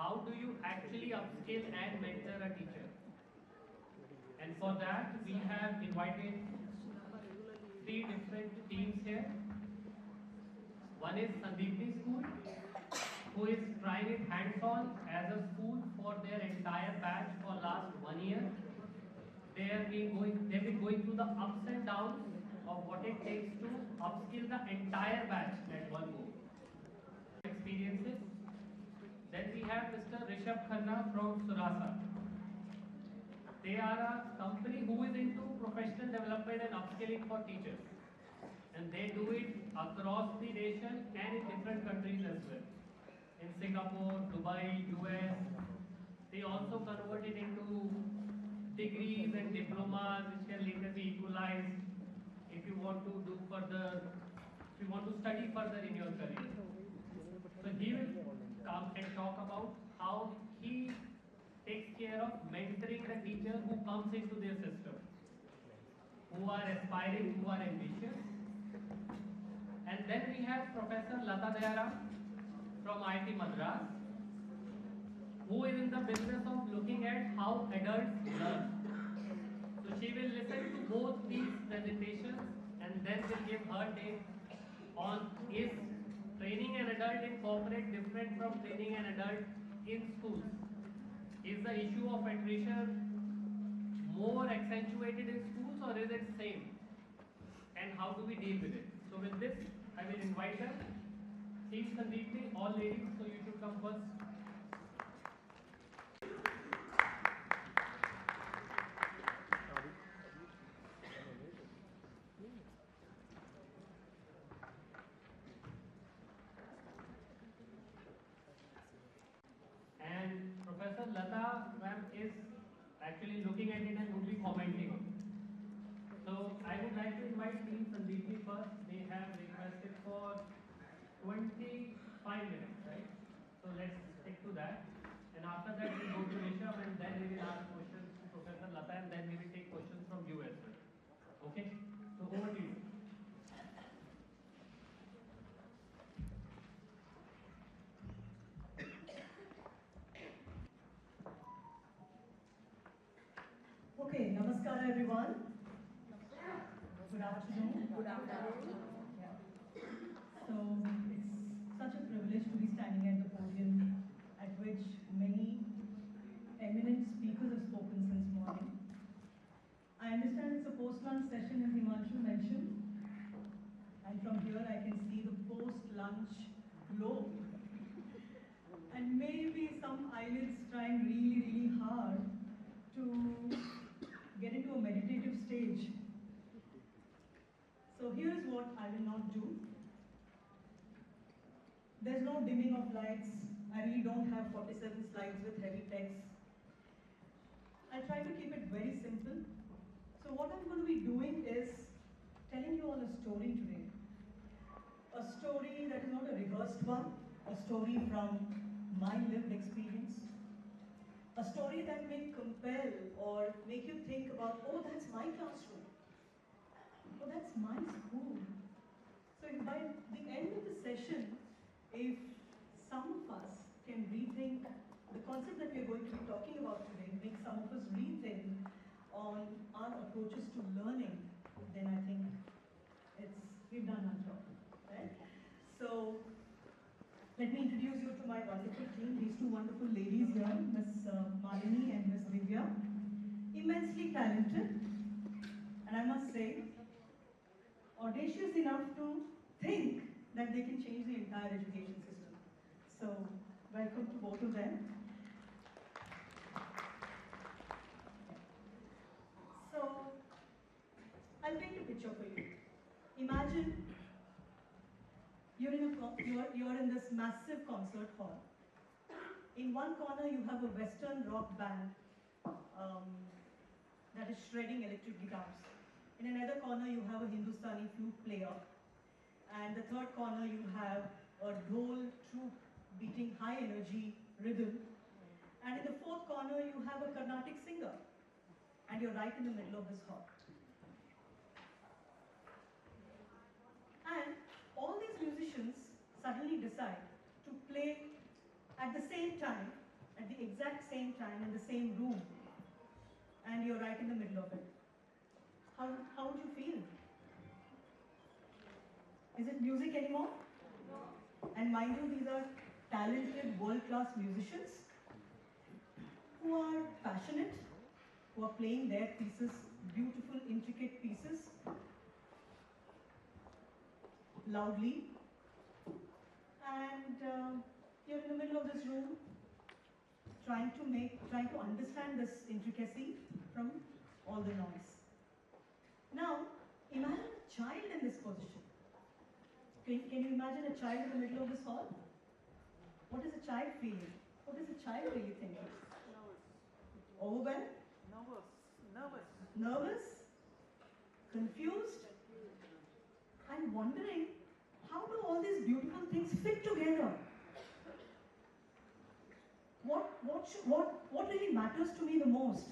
how do you actually upskill and mentor a teacher? And for that, we have invited three different teams here. One is Sandeepni School, who is trying it hands-on as a school for their entire batch for last 1 year. They've been going through the ups and downs of what it takes to upskill the entire batch at one go. Experiences. Then we have Mr. Rishabh Khanna from Surasa. They are a company who is into professional development and upskilling for teachers. And they do it across the nation and in different countries as well. In Singapore, Dubai, US. They also convert it into degrees and diplomas which can later be equalized if you want to do further, if you want to study further in your career. So he will come and talk about how he takes care of mentoring the teacher who comes into their system, who are aspiring, who are ambitious. And then we have Professor Lata Dayaram from IIT Madras, who is in the business of looking at how adults learn. So she will listen to both these presentations and then will give her take on is training an adult in corporate different from training an adult in schools. Is the issue of attrition more accentuated in schools or is it same? And how do we deal with it? So with this, I will invite them. Team Sandeepni, all ladies, so you should come first. And Professor Lata ma'am is actually looking at it and would be commenting on it. So I would like to invite Team Sandeepni first. They have requested for 25 minutes, right? So let's stick to that. And after that we go to Rishabh and then we will ask questions to Professor Lata and then we will take questions from you as well. Okay? So over to you. Okay, namaskar everyone. Good afternoon. Good afternoon. Yeah. So it's such a privilege to be standing at the podium at which many eminent speakers have spoken since morning. I understand it's a post-lunch session as Himanshu mentioned. And from here I can see the post-lunch glow. And maybe some eyelids trying really hard to get into a meditative stage. So here's what I will not do. There's no dimming of lights. I really don't have 47 slides with heavy text. I'll try to keep it very simple. So what I'm going to be doing is telling you all a story today. A story that is not a rehearsed one, a story from my lived experience. A story that may compel or make you think about, oh, that's my classroom. Oh, that's my school. So if by the end of the session, if some of us can rethink the concept that we are going to be talking about today, make some of us rethink on our approaches to learning, then I think we've done our job, right? So let me introduce you to my wonderful team, these two wonderful ladies here, Ms. Malini and Ms. Divya. Immensely talented, and I must say, audacious enough to think that they can change the entire education system. So, welcome to both of them. So, I'll paint a picture for you. Imagine you're in this massive concert hall. In one corner, you have a Western rock band that is shredding electric guitars. In another corner, you have a Hindustani flute player. And the third corner, you have a dhol troupe beating high energy rhythm. And in the fourth corner, you have a Carnatic singer. And you're right in the middle of this hall. And all these musicians suddenly decide to play at the same time at the exact same time in the same room, and you're right in the middle of it, how would you feel? Is it music anymore? And mind you, these are talented, world-class musicians who are passionate, who are playing their pieces, beautiful, intricate pieces, loudly. And you're in the middle of this room, trying to understand this intricacy from all the noise. Now, imagine a child in this position. Can you imagine a child in the middle of this hall? What is a child feeling? What is a child really thinking? Overwhelmed? Nervous? Confused? And wondering, how do all these beautiful things fit together? What really matters to me the most?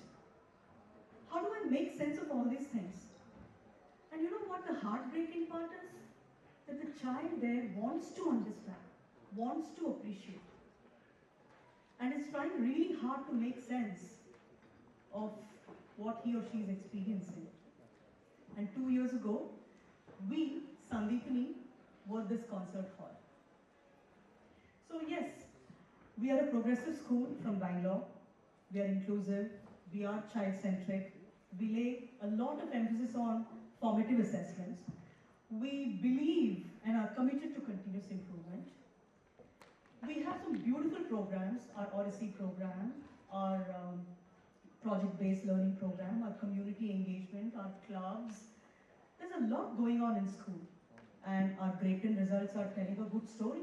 How do I make sense of all these things? And you know what the heartbreaking part is? That the child there wants to understand, wants to appreciate, and is trying really hard to make sense of what he or she is experiencing. And 2 years ago, we, Sandeepani, were this concert hall. So yes, we are a progressive school from Bangalore. We are inclusive, we are child-centric, we lay a lot of emphasis on formative assessments. We believe and are committed to continuous improvement. We have some beautiful programs, our Odyssey program, our project-based learning program, our community engagement, our clubs. There's a lot going on in school, and our grade 10 results are telling a good story.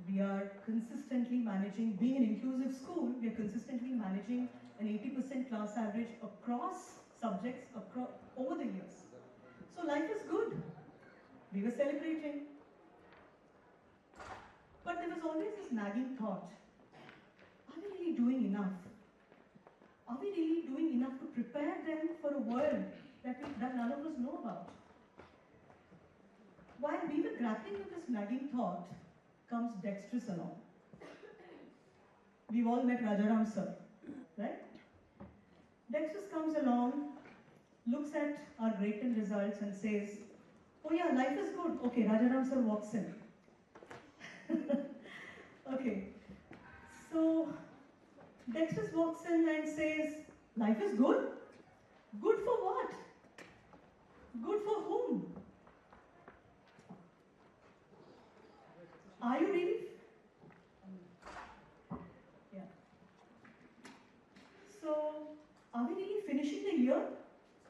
We are consistently managing, being an inclusive school, we are consistently managing an 80% class average across subjects over the years. So life is good. We were celebrating. But there was always this nagging thought, are we really doing enough? Are we really doing enough to prepare them for a world that none of us know about? While we were grappling with this nagging thought, comes Dexterous along. We've all met Rajaram sir, right? Dexterous comes along, looks at our grade 10 results and says, oh yeah, life is good. Okay, Rajaram sir walks in. Okay, so Dexterous walks in and says, life is good? Good for what? Good for whom? Are you really? Yeah. So, are we really finishing the year?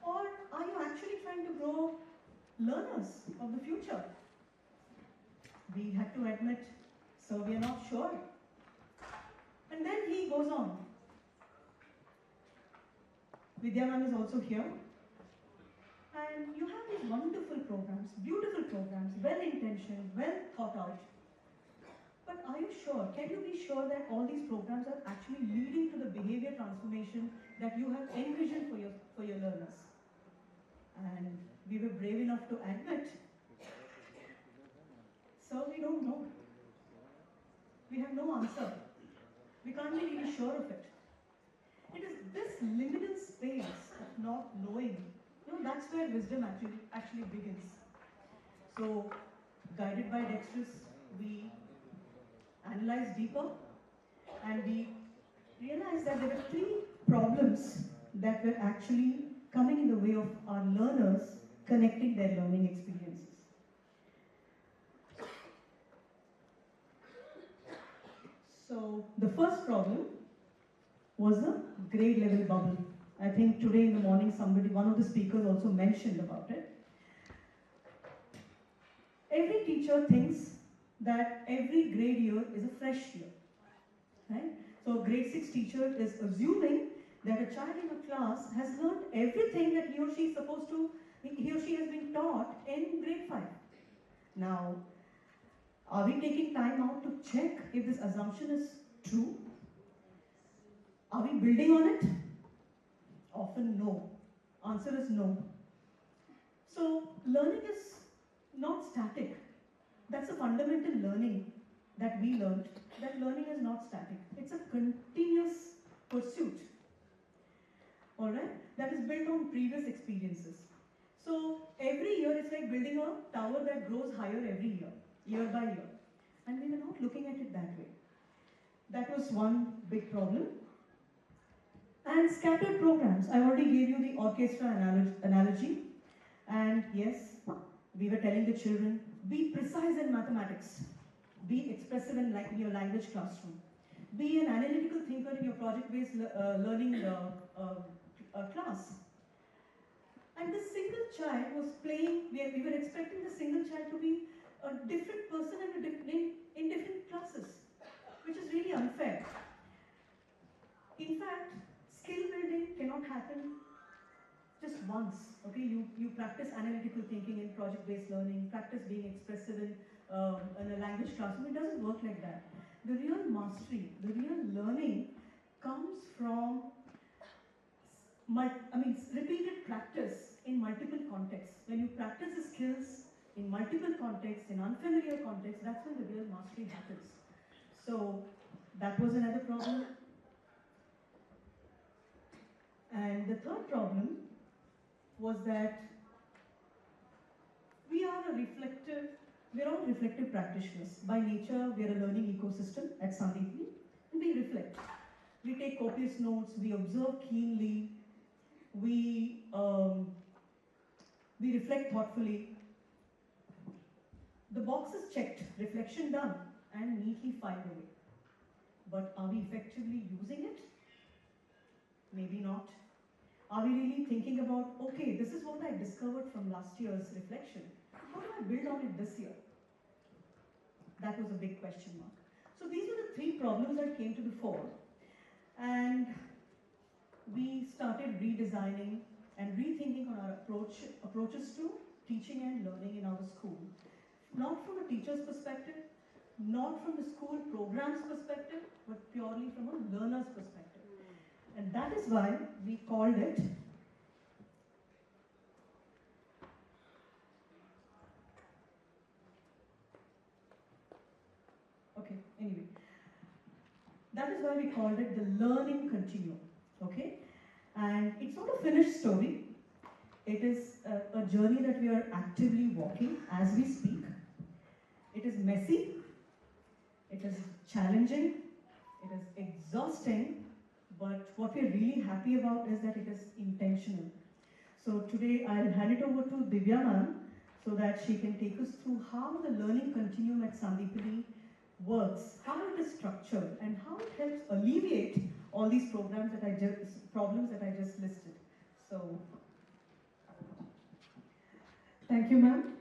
Or are you actually trying to grow learners of the future? We had to admit, so we are not sure. And then he goes on. Vidya ma'am is also here. And you have these wonderful programs, beautiful programs, well-intentioned, well thought out. But are you sure? Can you be sure that all these programs are actually leading to the behavior transformation that you have envisioned for your learners? And we were brave enough to admit, sir, we don't know. We have no answer. We can't be really sure of it. It is this liminal space of not knowing, that's where wisdom actually begins. So, guided by Dexterous, we analyzed deeper, and we realized that there were 3 problems that were actually coming in the way of our learners connecting their learning experiences. So the first problem was the grade level bubble. I think today in the morning one of the speakers also mentioned about it. Every teacher thinks that every grade year is a fresh year, right? So a grade 6 teacher is assuming that a child in a class has learned everything that he or she has been taught in grade 5. Now, are we taking time out to check if this assumption is true? Are we building on it? Often no. Answer is no. So learning is not static. That's a fundamental learning that we learned that learning is not static. It's a continuous pursuit, all right, that is built on previous experiences. So every year it's like building a tower that grows higher every year by year. And we were not looking at it that way. That was one big problem. And scattered programs. I already gave you the orchestra analogy. And yes, we were telling the children, be precise in mathematics. Be expressive in your language classroom. Be an analytical thinker in your project-based learning class. And the single child was playing, we were expecting the single child to be a different person in different classes, which is really unfair. In fact, skill building cannot happen just once. Okay, you practice analytical thinking in project-based learning, practice being expressive in a language classroom. It doesn't work like that. The real mastery, the real learning comes from repeated practice in multiple contexts. When you practice the skills in multiple contexts, in unfamiliar contexts, that's when the real mastery happens. So that was another problem. And the third problem was that we're all reflective practitioners. By nature, we are a learning ecosystem at Sandeepni, and we reflect. We take copious notes, we observe keenly, we reflect thoughtfully. The box is checked, reflection done, and neatly filed away. But are we effectively using it? Maybe not. Are we really thinking about, okay, this is what I discovered from last year's reflection. How do I build on it this year? That was a big question mark. So these were the three problems that came to the fore. And we started redesigning and rethinking on our approaches to teaching and learning in our school. Not from a teacher's perspective, not from the school program's perspective, but purely from a learner's perspective. And that is why we called it that is why we called it the learning continuum, okay? And it's not a finished story. It is a journey that we are actively walking as we speak. It is messy, it is challenging, it is exhausting, but what we're really happy about is that it is intentional. So today I'll hand it over to Divya ma'am so that she can take us through how the learning continuum at Sandeepani works, how it is structured, and how it helps alleviate all these problems that I just listed. So, thank you, ma'am.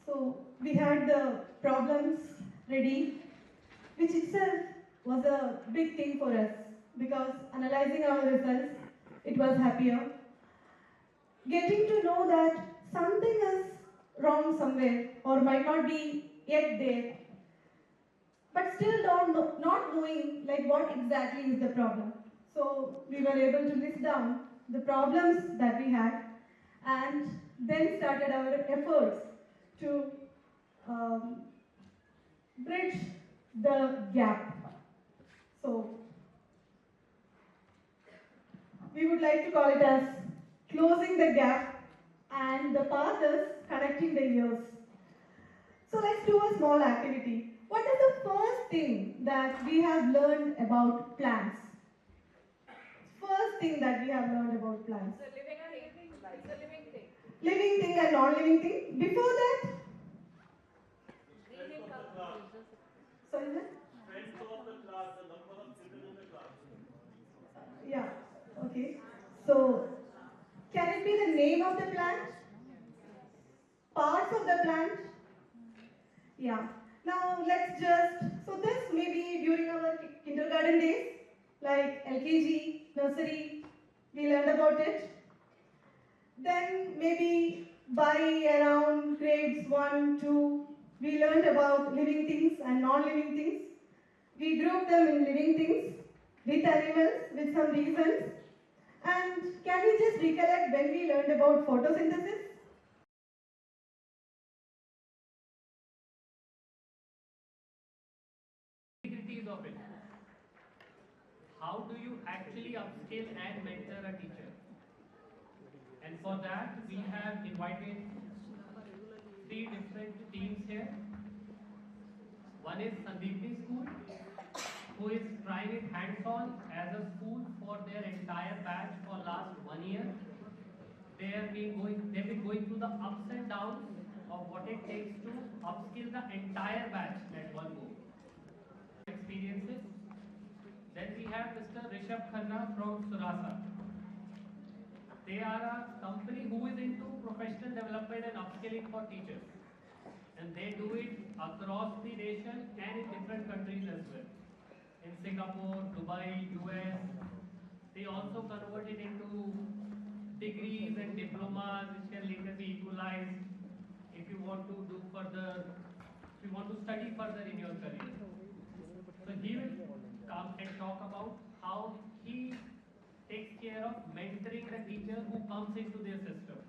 So we had the problems ready, which itself was a big thing for us because analyzing our results, it was happier. Getting to know that something is wrong somewhere or might not be yet there, but still not knowing like what exactly is the problem. So we were able to list down the problems that we had and then started our efforts to bridge the gap. So we would like to call it as closing the gap and the path is connecting the years. So let's do a small activity. What is the first thing that we have learned about plants? First thing that we have learned about plants. It's a living thing. It's a living thing. Living thing and non-living thing. Before that? Breathing comes. Sorry, sir? Strength of the class, the number of children in the class. Yeah, okay. So, can it be the name of the plant? Parts of the plant? Yeah. Now, let's so this may be during our kindergarten days, like LKG, nursery, we learned about it. Then maybe by around grades 1, 2, we learned about living things and non-living things. We grouped them in living things, with animals, with some reasons. And can we just recollect when we learned about photosynthesis? of it. How do you actually upskill and mentor a teacher? And for that, we have invited three different teams here. One is Sandeepni School, who is trying it hands-on as a school for their entire batch for last 1 year. They've been going through the ups and downs of what it takes to upskill the entire batch at one go. Experiences. Then we have Mr. Rishabh Khanna from Surasa. They are a company who is into professional development and upskilling for teachers. And they do it across the nation and in different countries as well. In Singapore, Dubai, US. They also convert it into degrees and diplomas which can later be equalized if you want to do further, if you want to study further in your career. So he will come and talk about how he takes care of mentoring the teacher who comes into their system,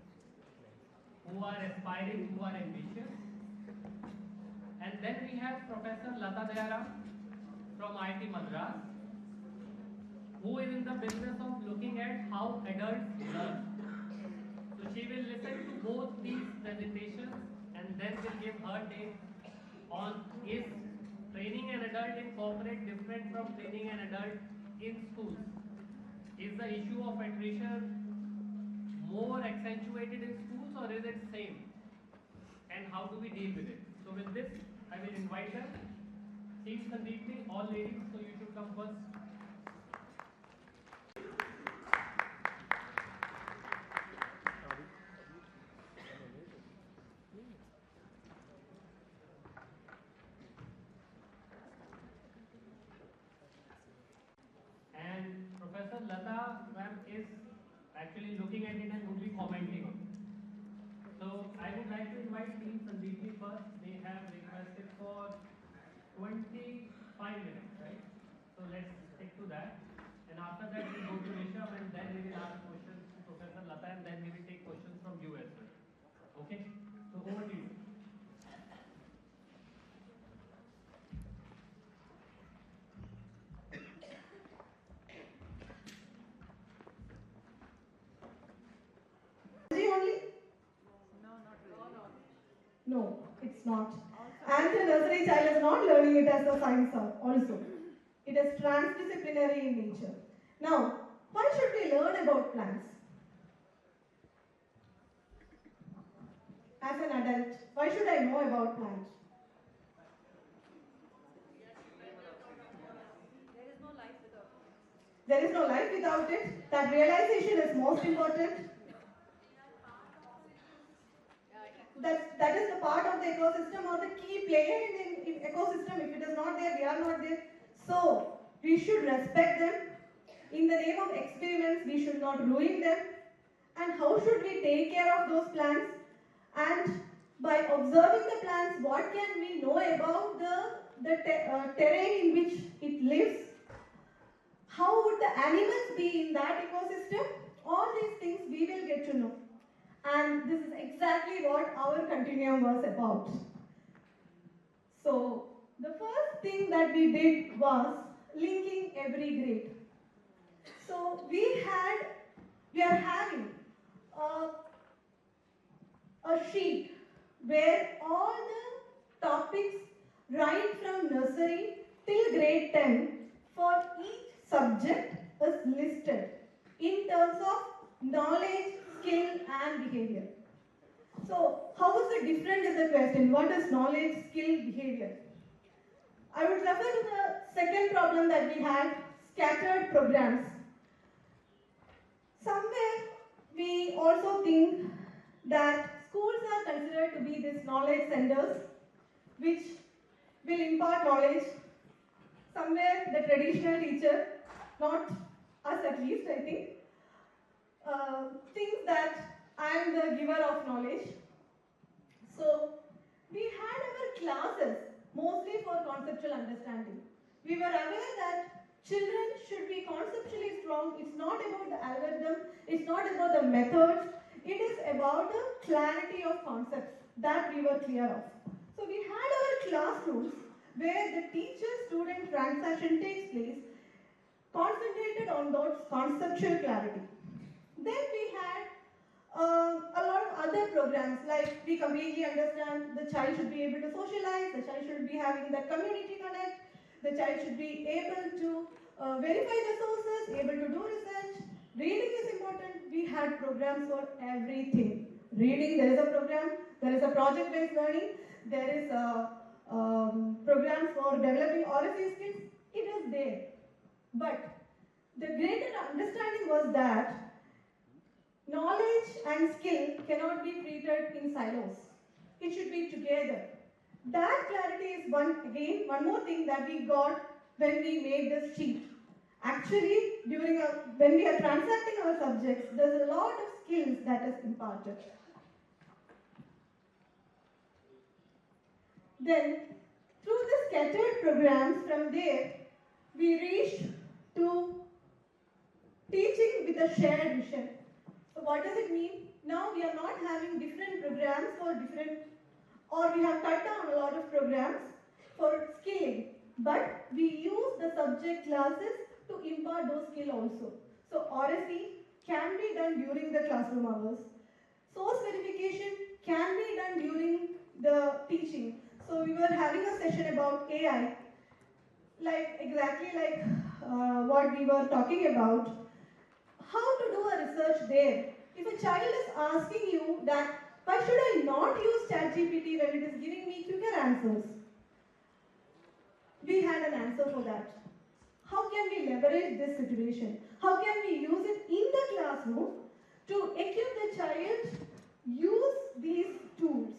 who are aspiring, who are ambitious. And then we have Professor Lata Dayaram from IIT Madras, who is in the business of looking at how adults learn. So she will listen to both these presentations and then will give her take on is training an adult in corporate different from training an adult in schools? Is the issue of attrition more accentuated in schools or is it same? And how do we deal with it? So with this, I will invite her. Team Sandeepni, all ladies, so you should come first. And Professor Lata ma'am is actually looking at it and would be commenting. So I would like to invite Team Sandeepni first. They have requested for 25 minutes, right? So let's stick to that. And after that we go to Rishabh and then we will ask questions to Professor Lata and then we will take questions from you as well. Okay? So over to you. Only? No, it's not. And the nursery child is not learning it as a science also. It is transdisciplinary in nature. Now, why should we learn about plants? As an adult, why should I know about plants? There is no life without it. That realization is most important. That is the part of the ecosystem or the key player in the ecosystem. If it is not there, we are not there. So, we should respect them. In the name of experiments, we should not ruin them. And how should we take care of those plants? And by observing the plants, what can we know about the terrain in which it lives? How would the animals be in that ecosystem? All these things we will get to know. And this is exactly what our continuum was about. So, the first thing that we did was linking every grade. So, we are having a sheet where all the topics right from nursery till grade 10 for each subject is listed in terms of knowledge, skill and behavior. So, how is it different is the question. What is knowledge, skill, behavior? I would refer to the second problem that we had, scattered programs. Somewhere we also think that schools are considered to be these knowledge centers which will impart knowledge. Somewhere the traditional teacher, not us at least I think, thinks that I am the giver of knowledge. So, we had our classes mostly for conceptual understanding. We were aware that children should be conceptually strong. It's not about the algorithm, it's not about the methods, it is about the clarity of concepts that we were clear of. So, we had our classrooms where the teacher-student transaction takes place, concentrated on those conceptual clarity. Then we had a lot of other programs, like we completely understand the child should be able to socialize, the child should be having that community connect, the child should be able to verify the sources, able to do research. Reading is important. We had programs for everything. Reading, there is a program, there is a project-based learning, there is a programs for developing oracy skills. It is there. But the greater understanding was that knowledge and skill cannot be treated in silos. It should be together. That clarity is one more thing that we got when we made this sheet. Actually, when we are transacting our subjects, there's a lot of skills that is imparted. Then, through the scattered programs from there, we reached to teaching with a shared vision. So what does it mean? Now we are not having different programs for different, or we have cut down a lot of programs for scaling, but we use the subject classes to impart those skills also. So oracy can be done during the classroom hours. Source verification can be done during the teaching. So we were having a session about AI, exactly like what we were talking about. How to do a research there? If a child is asking you that, why should I not use ChatGPT when it is giving me quicker answers? We had an answer for that. How can we leverage this situation? How can we use it in the classroom to equip the child use these tools?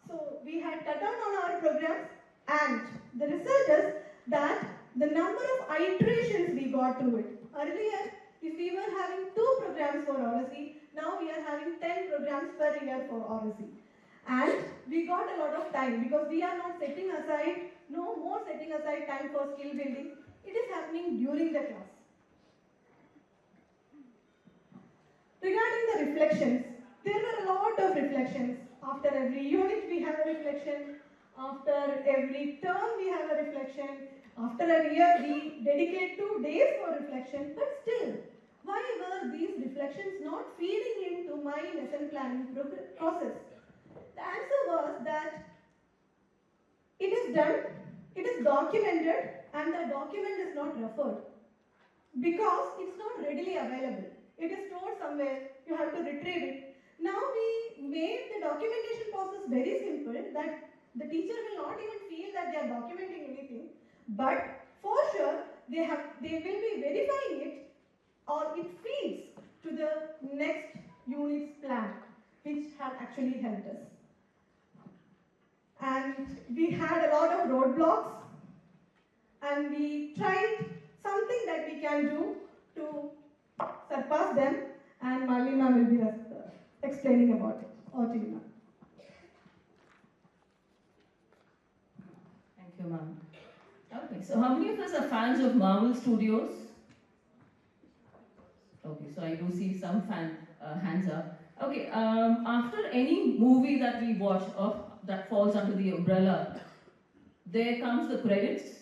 So we had cut down on our programs, and the result is that the number of iterations we got to it. Earlier, if we were having 2 programs for oracy, now we are having 10 programs per year for oracy. And we got a lot of time because we are not setting aside, no more setting aside time for skill building. It is happening during the class. Regarding the reflections, there were a lot of reflections. After every unit we have a reflection. After every term we have a reflection. After a year we dedicate 2 days for reflection. But still, why were these reflections not feeding into my lesson planning process? The answer was that it is done, it is documented, and the document is not referred because it's not readily available. It is stored somewhere, you have to retrieve it. Now we made the documentation process very simple that the teacher will not even feel that they are documenting anything, but for sure they will be verifying it, or it feeds to the next unit's plan, which have actually helped us. And we had a lot of roadblocks, and we tried something that we can do to surpass them, and Marlena will be explaining about it. Over to you, ma'am. Thank you, ma'am. Okay, so how many of us are fans of Marvel Studios? Okay, so I do see some hands up. Okay, after any movie that we watch that falls under the umbrella, there comes the credits,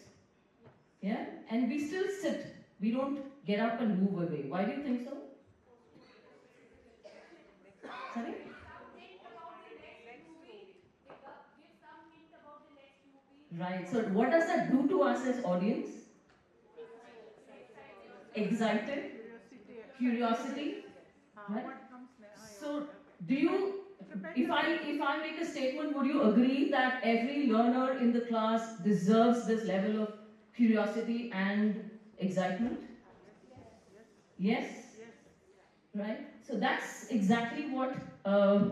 yeah, and we still sit. We don't get up and move away. Why do you think so? Sorry? Right, so what does that do to us as audience? Excited? Curiosity? Right? So, do you, if I make a statement, would you agree that every learner in the class deserves this level of curiosity and excitement? Yes? Right? So that's exactly what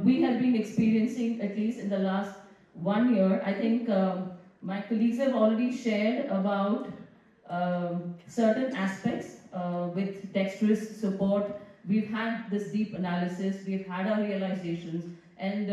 we have been experiencing, at least in the last 1 year. I think my colleagues have already shared about certain aspects with dexterous support. We've had this deep analysis, we've had our realizations, and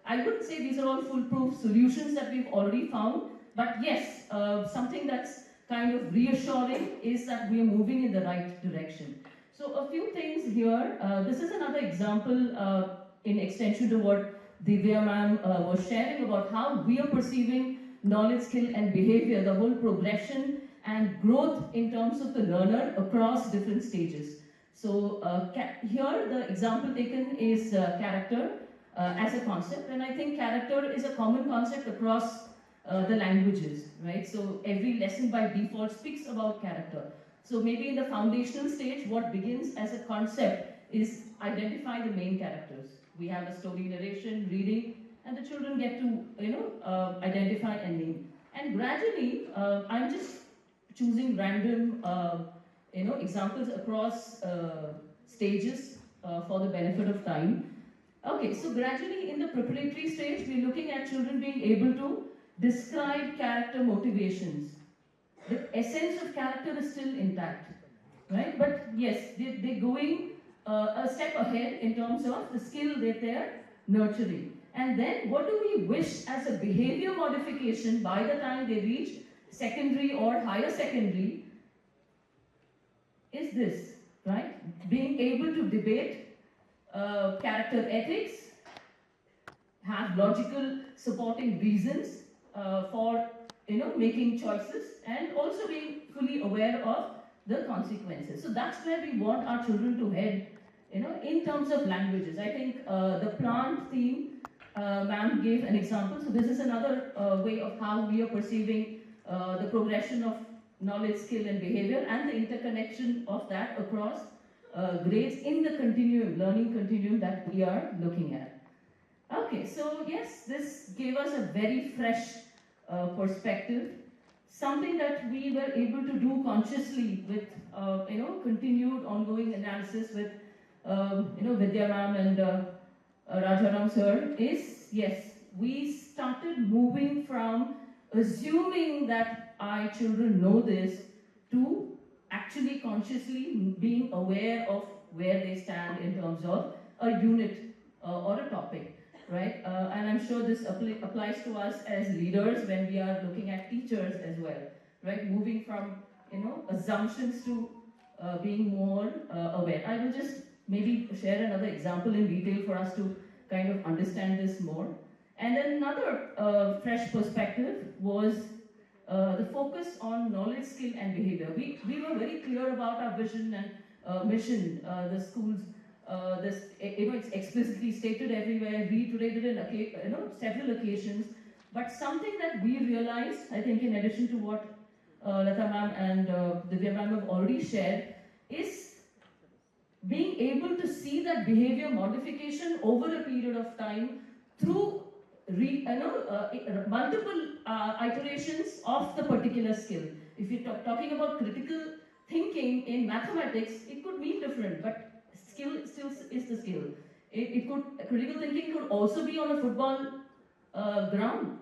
I wouldn't say these are all foolproof solutions that we've already found, but yes, something that's kind of reassuring is that we are moving in the right direction. So a few things here. This is another example in extension to what Divya ma'am was sharing about how we are perceiving knowledge, skill, and behavior, the whole progression and growth in terms of the learner across different stages. So here the example taken is character as a concept, and I think character is a common concept across the languages, right? So every lesson by default speaks about character. So maybe in the foundational stage, what begins as a concept is identify the main characters. We have a story narration, reading, and the children get to, identify and name. And gradually, I'm just choosing random, examples across stages for the benefit of time. Okay, so gradually in the preparatory stage, we're looking at children being able to describe character motivations. The essence of character is still intact, right? But yes, they're going a step ahead in terms of the skill that they're nurturing. And then what do we wish as a behavior modification by the time they reach secondary or higher secondary is this, right? Being able to debate character ethics, have logical supporting reasons for making choices, and also being fully aware of the consequences. So that's where we want our children to head, in terms of languages. I think the plant theme, ma'am gave an example. So this is another way of how we are perceiving the progression of knowledge, skill, and behavior, and the interconnection of that across grades in the continuum, learning continuum that we are looking at. Okay, so yes, this gave us a very fresh perspective, something that we were able to do consciously with, continued ongoing analysis with, Vidya ma'am and Rajaram sir, is, yes, we started moving from assuming that our children know this to actually consciously being aware of where they stand in terms of a unit or a topic. Right, and I'm sure this applies to us as leaders when we are looking at teachers as well, right? Moving from assumptions to being more aware. I will just maybe share another example in detail for us to kind of understand this more. And then another fresh perspective was the focus on knowledge, skill, and behavior. We were very clear about our vision and mission. The schools. It's explicitly stated everywhere, reiterated in several occasions. But something that we realized, I think, in addition to what Lata ma'am and Divya ma'am have already shared, is being able to see that behavior modification over a period of time through multiple iterations of the particular skill. If you're talking about critical thinking in mathematics, it could mean different, but skill still is the skill. Critical thinking could also be on a football ground.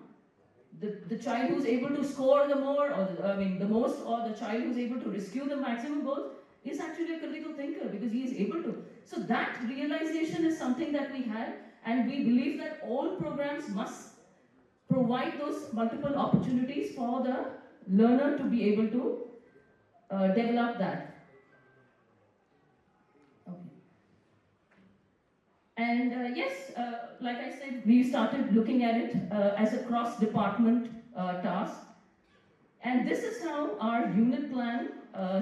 The child who's able to score the most, or the child who's able to rescue the maximum goals is actually a critical thinker because he is able to. So that realization is something that we had, and we believe that all programs must provide those multiple opportunities for the learner to be able to develop that. And yes, like I said, we started looking at it as a cross-department task. And this is how our unit plan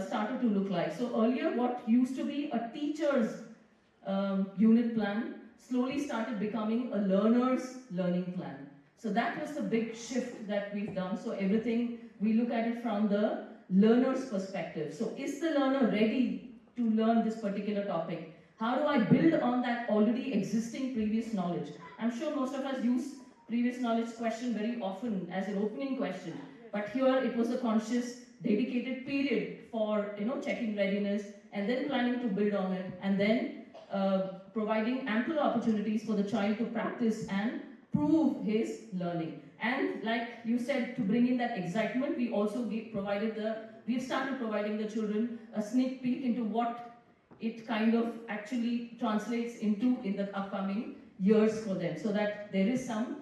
started to look like. So earlier, what used to be a teacher's unit plan slowly started becoming a learner's learning plan. So that was the big shift that we've done. So everything, we look at it from the learner's perspective. So is the learner ready to learn this particular topic? How do I build on that already existing previous knowledge? I'm sure most of us use previous knowledge question very often as an opening question. But here it was a conscious, dedicated period for checking readiness and then planning to build on it, and then providing ample opportunities for the child to practice and prove his learning. And like you said, to bring in that excitement, we also we've started providing the children a sneak peek into what it kind of actually translates into in the upcoming years for them, so that there is some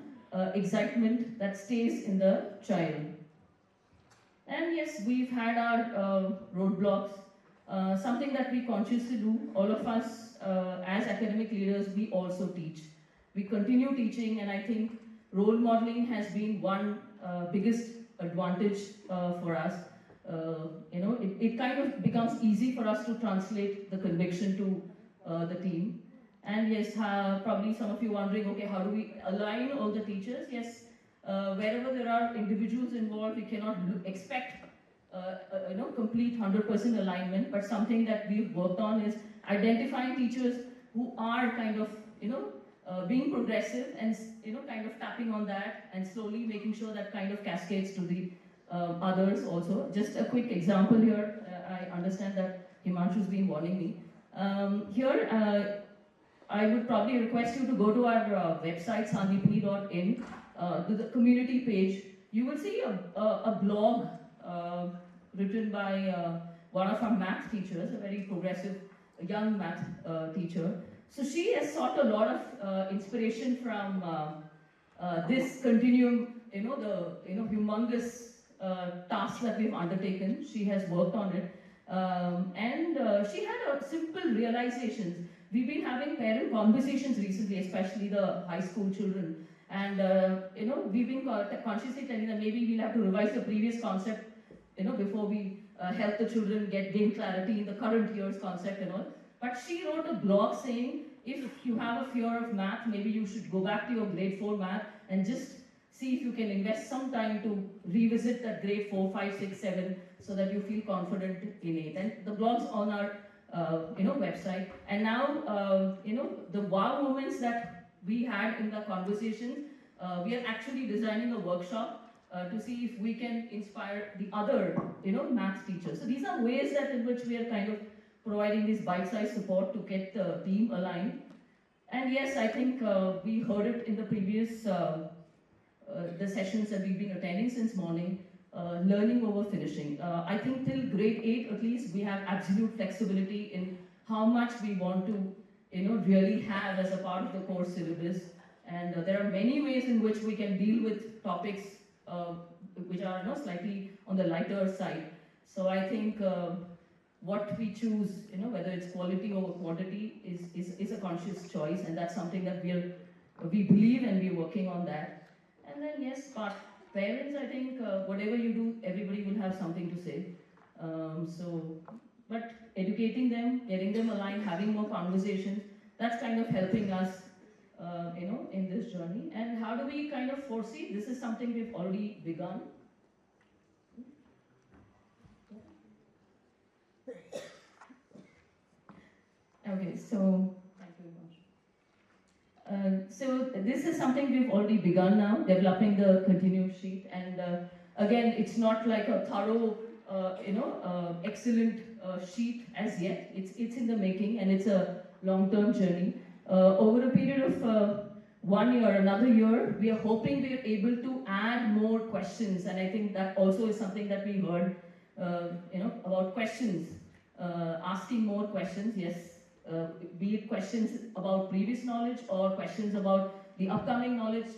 excitement that stays in the child. And yes, we've had our roadblocks, something that we consciously do. All of us as academic leaders, we also teach. We continue teaching, and I think role modeling has been one biggest advantage for us. It kind of becomes easy for us to translate the conviction to the team. And yes, probably some of you wondering, okay, how do we align all the teachers? Yes, wherever there are individuals involved, we cannot expect complete 100% alignment, but something that we've worked on is identifying teachers who are kind of, being progressive and, kind of tapping on that and slowly making sure that kind of cascades to the others also. Just a quick example here, I understand that Himanshu's been warning me. Here, I would probably request you to go to our website, sandipini.in, to the community page. You will see a blog written by one of our math teachers, a very progressive young math teacher. So she has sought a lot of inspiration from this continuum, the humongous task that we've undertaken. She has worked on it, and she had a simple realizations. We've been having parent conversations recently, especially the high school children, and we've been consciously telling them maybe we'll have to revise the previous concept, before we help the children gain clarity in the current year's concept and all. But she wrote a blog saying, if you have a fear of math, maybe you should go back to your grade 4 math and just see if you can invest some time to revisit that grade 4, 5, 6, 7, so that you feel confident in it. And the blog's on our website. And now, the wow moments that we had in the conversation, we are actually designing a workshop to see if we can inspire the other, math teachers. So these are ways that in which we are kind of providing this bite-sized support to get the team aligned. And yes, I think we heard it in the previous the sessions that we've been attending since morning, learning over finishing. I think till grade 8 at least, we have absolute flexibility in how much we want to really have as a part of the course syllabus. And there are many ways in which we can deal with topics which are slightly on the lighter side. So I think what we choose, whether it's quality over quantity, is a conscious choice, and that's something that we believe, and we're working on that. And then yes, but parents, I think whatever you do, everybody will have something to say. But educating them, getting them aligned, having more conversations, that's kind of helping us, in this journey. And how do we kind of foresee? This is something we've already begun. Okay, so thank you very much. So this is something we've already begun now, developing the continuum sheet. And again, it's not like a thorough, excellent sheet as yet. It's in the making, and it's a long-term journey. Over a period of 1 year, another year, we are hoping we are able to add more questions. And I think that also is something that we heard, about questions, asking more questions. Yes. Be it questions about previous knowledge or questions about the upcoming knowledge,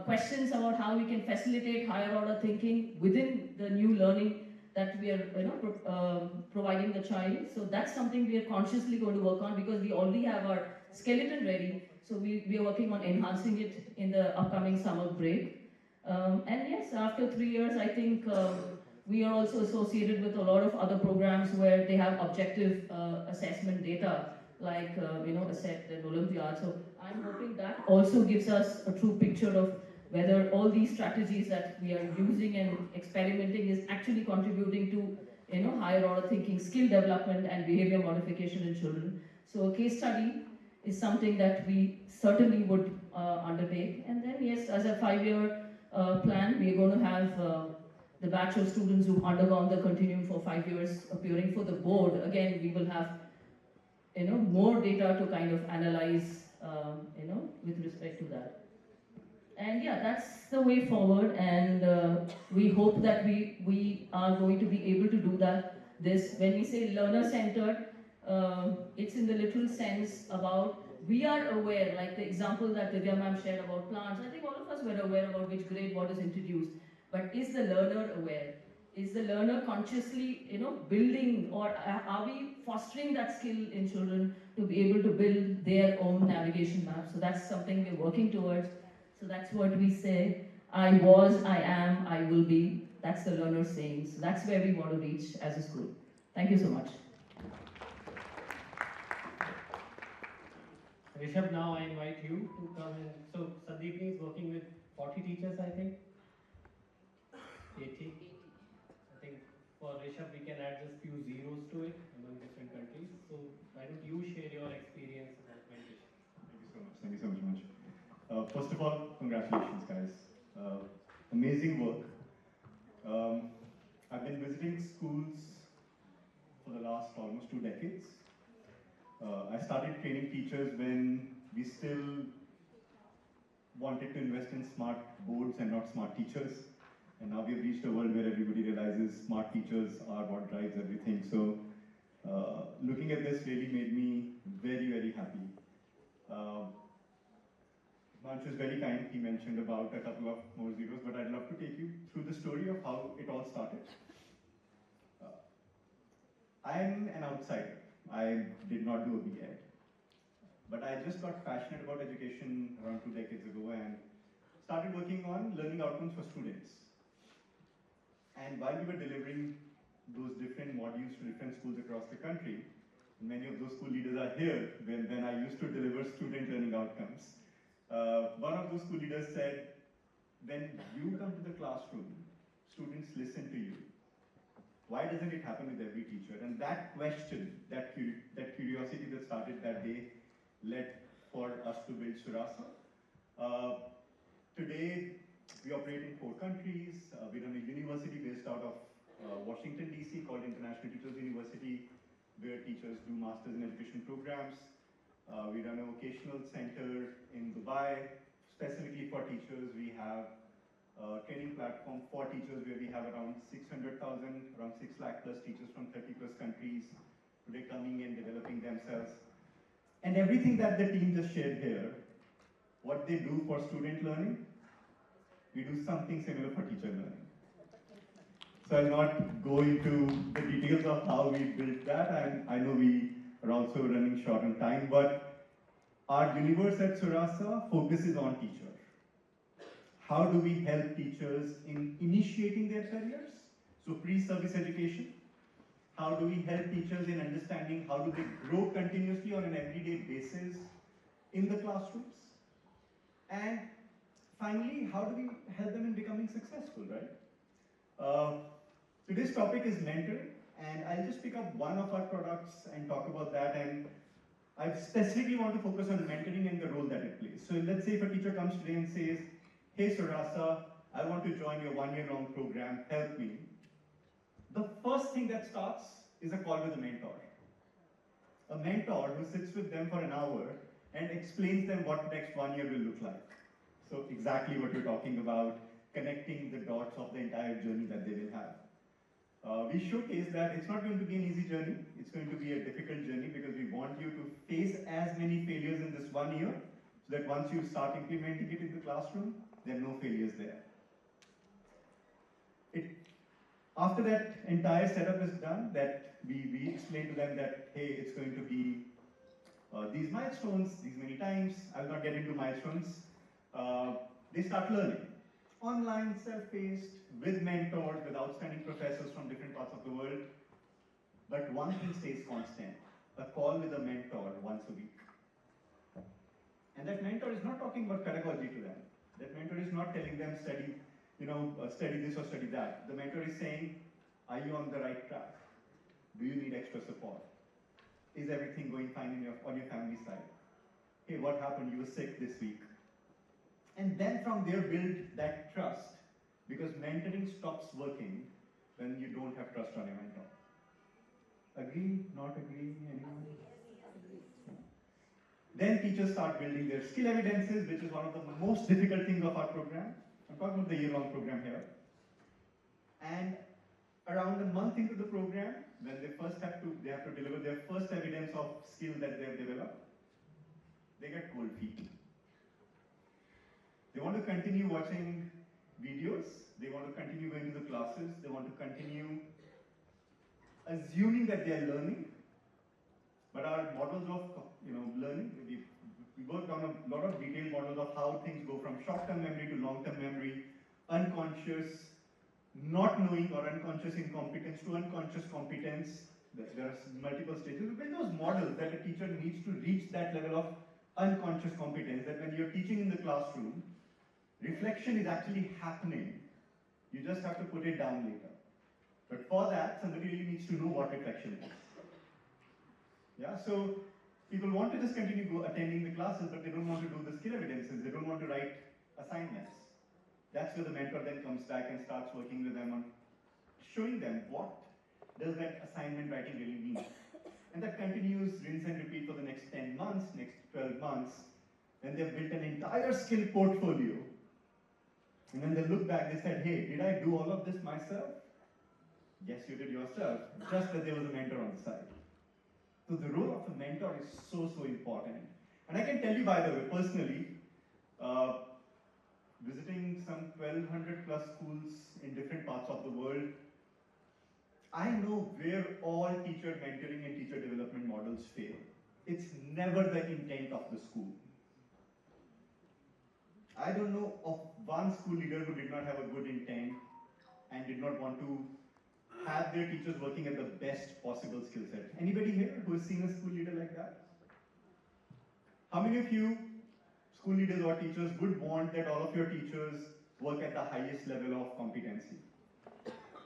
questions about how we can facilitate higher order thinking within the new learning that we are providing the child. So that's something we are consciously going to work on, because we already have our skeleton ready. So we are working on enhancing it in the upcoming summer break. And yes, after 3 years, I think we are also associated with a lot of other programs where they have objective assessment data, like ASET and Olympiad. So I'm hoping that also gives us a true picture of whether all these strategies that we are using and experimenting is actually contributing to higher order thinking, skill development, and behavior modification in children. So a case study is something that we certainly would undertake. And then yes, as a 5-year plan, we are going to have the batch of students who've undergone the continuum for 5 years appearing for the board. Again, we will have more data to kind of analyze with respect to that. And yeah, that's the way forward, and we hope that we are going to be able to do this. When we say learner-centered, it's in the literal sense about we are aware, like the example that Divya ma'am shared about plants. I think all of us were aware about which grade what is introduced. But is the learner aware? Is the learner consciously, building, or are we fostering that skill in children to be able to build their own navigation map? So that's something we're working towards. So that's what we say. I was, I am, I will be. That's the learner saying. So that's where we want to reach as a school. Thank you so much. Rishabh, now I invite you to come and, so Sandeepni is working with 40 teachers, I think? 80? I think for Rishabh we can add just few zeros to it among different countries. So why don't you share your experience about mentorship? Thank you so much. First of all, congratulations guys. Amazing work. I've been visiting schools for the last almost 2 decades. I started training teachers when we still wanted to invest in smart boards and not smart teachers. And now we've reached a world where everybody realizes smart teachers are what drives everything. So looking at this really made me very, very happy. Manch is very kind. He mentioned about a couple of more zeros, but I'd love to take you through the story of how it all started. I'm an outsider. I did not do a B.Ed. But I just got passionate about education around 2 decades ago and started working on learning outcomes for students. And while we were delivering those different modules to different schools across the country, many of those school leaders are here when I used to deliver student learning outcomes. One of those school leaders said, when you come to the classroom, students listen to you. Why doesn't it happen with every teacher? And that question, that curiosity that started that day led for us to build Surasa. Today, we operate in 4 countries. We run a university based out of Washington, D.C. called International Teachers University, where teachers do masters in education programs. We run a vocational center in Dubai, specifically for teachers. We have a training platform for teachers where we have around 600,000, around 6 lakh plus teachers from 30 plus countries today coming and developing themselves. And everything that the team just shared here, what they do for student learning, we do something similar for teacher learning. So I'll not go into the details of how we built that, and I know we are also running short on time, but our universe at Surasa focuses on teachers. How do we help teachers in initiating their careers? So pre-service education. How do we help teachers in understanding how do they grow continuously on an everyday basis in the classrooms? And finally, how do we help them in becoming successful, right? Today's topic is mentoring, and I'll just pick up one of our products and talk about that. And I specifically want to focus on mentoring and the role that it plays. So let's say if a teacher comes today and says, hey Surasa, I want to join your 1-year-long program, help me. The first thing that starts is a call with a mentor. A mentor who sits with them for an hour and explains them what next 1 year will look like. So exactly what you're talking about, connecting the dots of the entire journey that they will have. We showcase that it's not going to be an easy journey, it's going to be a difficult journey because we want you to face as many failures in this 1 year so that once you start implementing it in the classroom, there are no failures there. After that entire setup is done, that we explain to them that, hey, it's going to be these milestones, these many times. I will not get into milestones. They start learning. Online, self-paced, with mentors, with outstanding professors from different parts of the world. But one thing stays constant, a call with a mentor once a week. And that mentor is not talking about pedagogy to them. That mentor is not telling them study this or study that. The mentor is saying, are you on the right track? Do you need extra support? Is everything going fine on your family side? Hey, what happened? You were sick this week. And then from there build that trust, because mentoring stops working when you don't have trust on your mentor. Agree? Not agree? Anyone? Then teachers start building their skill evidences, which is one of the most difficult things of our program. I'm talking about the year-long program here. And around a month into the program, when they have to deliver their first evidence of skill that they have developed, they get cold feet. They want to continue watching videos, they want to continue going to the classes, they want to continue assuming that they are learning, but our models of learning, We worked on a lot of detailed models of how things go from short-term memory to long-term memory, unconscious, not knowing or unconscious incompetence to unconscious competence. There are multiple stages. We build those models that a teacher needs to reach that level of unconscious competence, that when you're teaching in the classroom, reflection is actually happening. You just have to put it down later. But for that, somebody really needs to know what reflection is. Yeah, so people want to just continue attending the classes, but they don't want to do the skill evidences. They don't want to write assignments. That's where the mentor then comes back and starts working with them on showing them what does that assignment writing really mean. And that continues, rinse and repeat for the next 10 months, next 12 months. Then they've built an entire skill portfolio. And when they look back, they said, hey, did I do all of this myself? Yes, you did yourself, just that there was a mentor on the side. So the role of a mentor is so, so important. And I can tell you, by the way, personally, visiting some 1,200 plus schools in different parts of the world, I know where all teacher mentoring and teacher development models fail. It's never the intent of the school. I don't know of one school leader who did not have a good intent and did not want to have their teachers working at the best possible skill set. Anybody here who has seen a school leader like that? How many of you, school leaders or teachers, would want that all of your teachers work at the highest level of competency?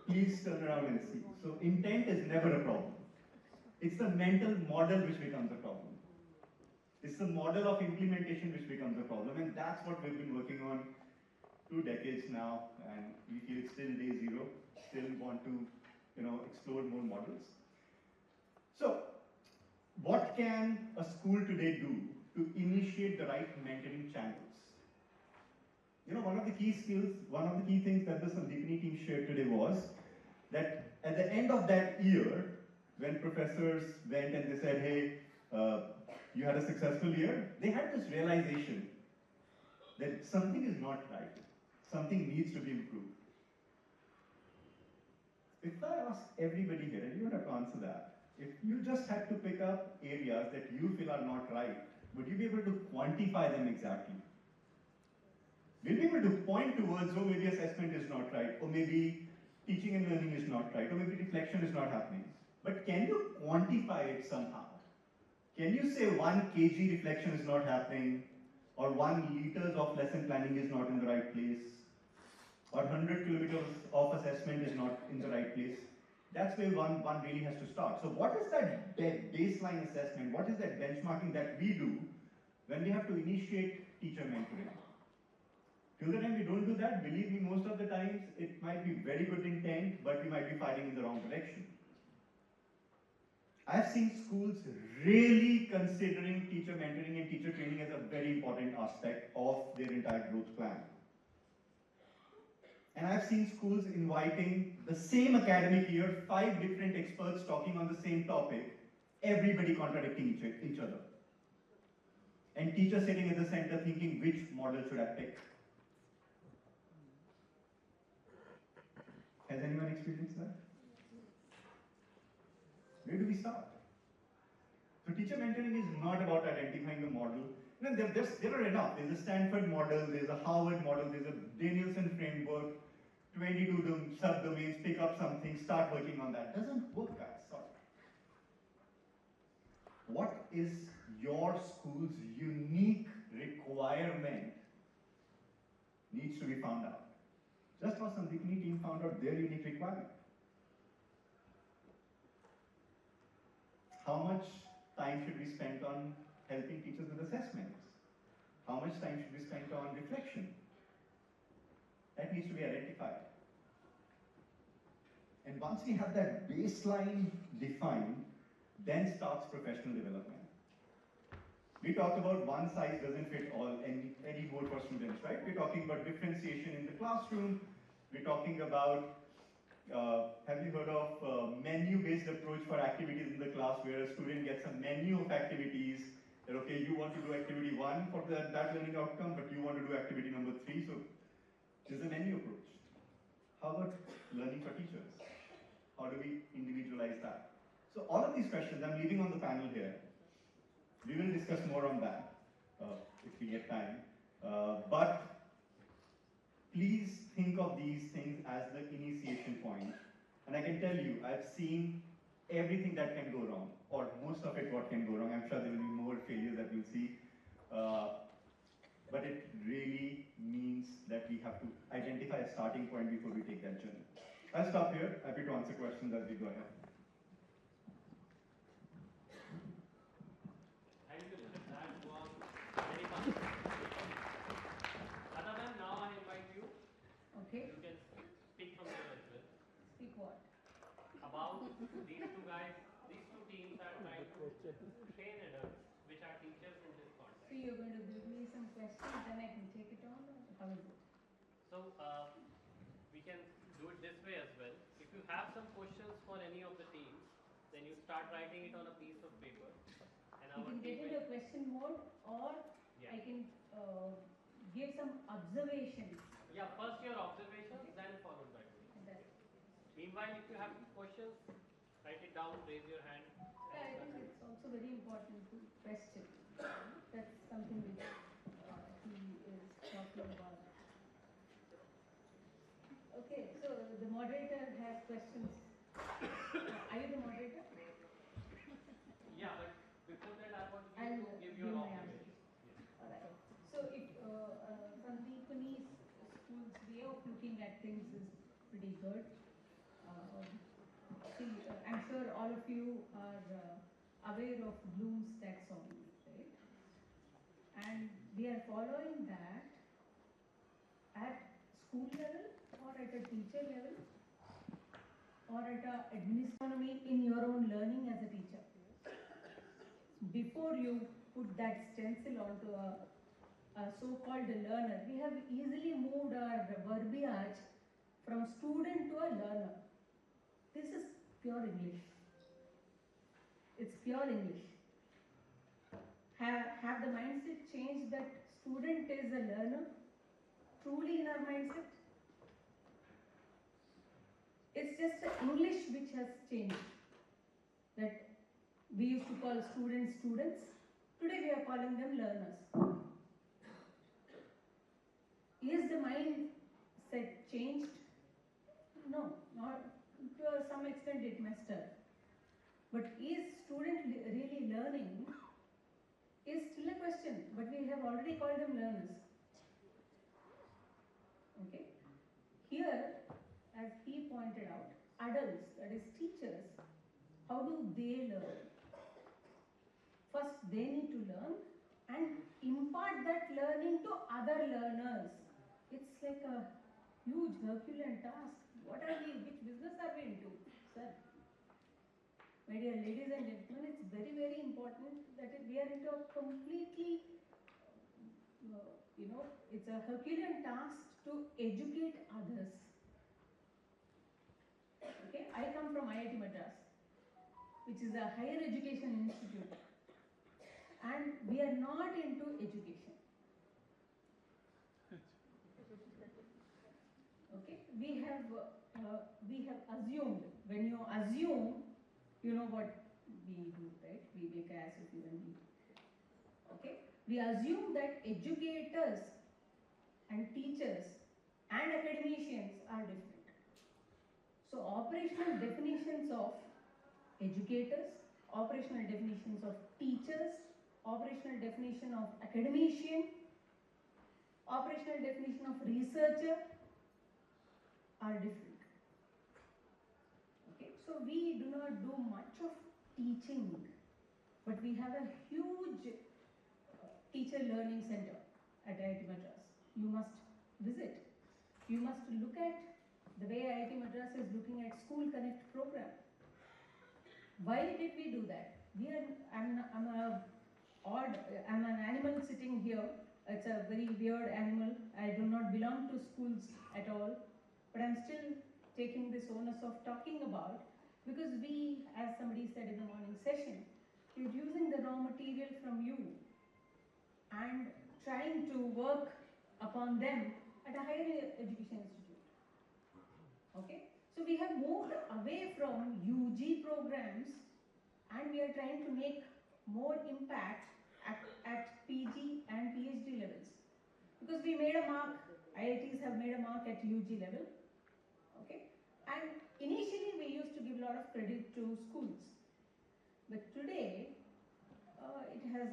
Please turn around and see. So intent is never a problem. It's the mental model which becomes a problem. It's the model of implementation which becomes a problem, and that's what we've been working on 2 decades now, and we feel it's still day zero, still want to explore more models. So, what can a school today do to initiate the right mentoring channels? One of the key skills, one of the key things that the Sandeepani team shared today was that at the end of that year, when professors went and they said, hey, you had a successful year, they had this realization that something is not right, something needs to be improved. If I ask everybody here, and you don't have to answer that, if you just had to pick up areas that you feel are not right, would you be able to quantify them exactly? We'll be able to point towards, oh, maybe assessment is not right, or maybe teaching and learning is not right, or maybe reflection is not happening. But can you quantify it somehow? Can you say 1 kg reflection is not happening, or 1 liters of lesson planning is not in the right place, or 100 kilometers of assessment is not in the right place? That's where one really has to start. So what is that baseline assessment? What is that benchmarking that we do when we have to initiate teacher mentoring? Till the time we don't do that, believe me, most of the times it might be very good intent, but we might be fighting in the wrong direction. I've seen schools really considering teacher mentoring and teacher training as a very important aspect of their entire growth plan. And I've seen schools inviting the same academic year, 5 different experts talking on the same topic, everybody contradicting each other. And teachers sitting at the center thinking, which model should I pick? Has anyone experienced that? Where do we start? So teacher mentoring is not about identifying the model. There are enough. There's a Stanford model, there's a Harvard model, there's a Danielson framework, 22 subdomains, pick up something, start working on that. Doesn't work, guys. Sorry. What is your school's unique requirement needs to be found out. Just how Sandeepani team found out their unique requirement. How much time should be spent on helping teachers with assessments? How much time should be spent on reflection? That needs to be identified. And once we have that baseline defined, then starts professional development. We talked about one size doesn't fit all anymore for students, right? We're talking about differentiation in the classroom. We're talking about, have you heard of menu-based approach for activities in the class, where a student gets a menu of activities, that okay, you want to do activity 1 for that learning outcome, but you want to do activity number 3, so there's a menu approach. How about learning for teachers? How do we individualize that? So all of these questions I'm leaving on the panel here. We will discuss more on that. if we get time. But please think of these things as the initiation point. And I can tell you, I've seen everything that can go wrong, or most of it what can go wrong. I'm sure there will be more failures that we'll see. But it really means that we have to identify a starting point before we take that journey. I'll stop here. Happy to answer questions as we go ahead. Thank you, sir. That was very fun. Another, now I invite you. Okay. You can speak from there as well. Speak what? About these two guys, these two teams are trying to train adults, which are teachers in this So context. you're going to give me some questions, then I can take it on, or how is it? So we can do it this way as well. If you have some questions for any of the teams, then you start writing it on a piece of paper. And You our can get team into will, a question mode, or Yeah. I can give some observations. yeah, first your observations, then followed by questions. That- Meanwhile, if you have questions, write it down, raise your hand. Yeah, I think it's also very important to question. That's something which he is talking about. Okay, so the moderator has questions. Are you the moderator? Yeah, but before that, I want you I'll to give give your my observations. Alright. So if from the Japanese school's way of looking at things is pretty good. See, I'm sure all of you are aware of Bloom's taxonomy, right? And we are following that at school level, or at a teacher level, or at a administration in your own learning as a teacher. Before you put that stencil onto a so-called learner, we have easily moved our verbiage from student to a learner. This is pure English. It's pure English. Have the mindset changed that student is a learner? Truly in our mindset? It's just the English which has changed. That we used to call students students. Today we are calling them learners. Is the mindset changed? No, not to some extent it messed up. But is student really learning? Is still a question, but we have already called them learners. Okay? Here, as he pointed out, adults, that is teachers, how do they learn? First, they need to learn and impart that learning to other learners. It's like a huge Herculean task. What are we, which business are we into, sir? My dear ladies and gentlemen, it's very, very important that we are into a completely, it's a Herculean task to educate others. Okay, I come from IIT Madras, which is a higher education institute, and we are not into education. Okay, we have assumed. When you assume, you know what we do, right? We make a ass of you and me. Okay, we assume that educators and teachers and academicians are different. So operational definitions of educators, operational definitions of teachers, operational definition of academician, operational definition of researcher are different. Okay, so we do not do much of teaching, but we have a huge teacher learning center at IIT Madras. You must visit. You must look at the way IIT Madras is looking at School Connect program. Why did we do that? I'm an animal sitting here. It's a very weird animal. I do not belong to schools at all, but I'm still taking this onus of talking about, because we, as somebody said in the morning session, we're using the raw material from you and trying to work upon them at a higher education institute. Okay? So we have moved away from UG programs, and we are trying to make more impact at PG and PhD levels. Because we made a mark, IITs have made a mark at UG level. Okay? And initially we used to give a lot of credit to schools. But today, it has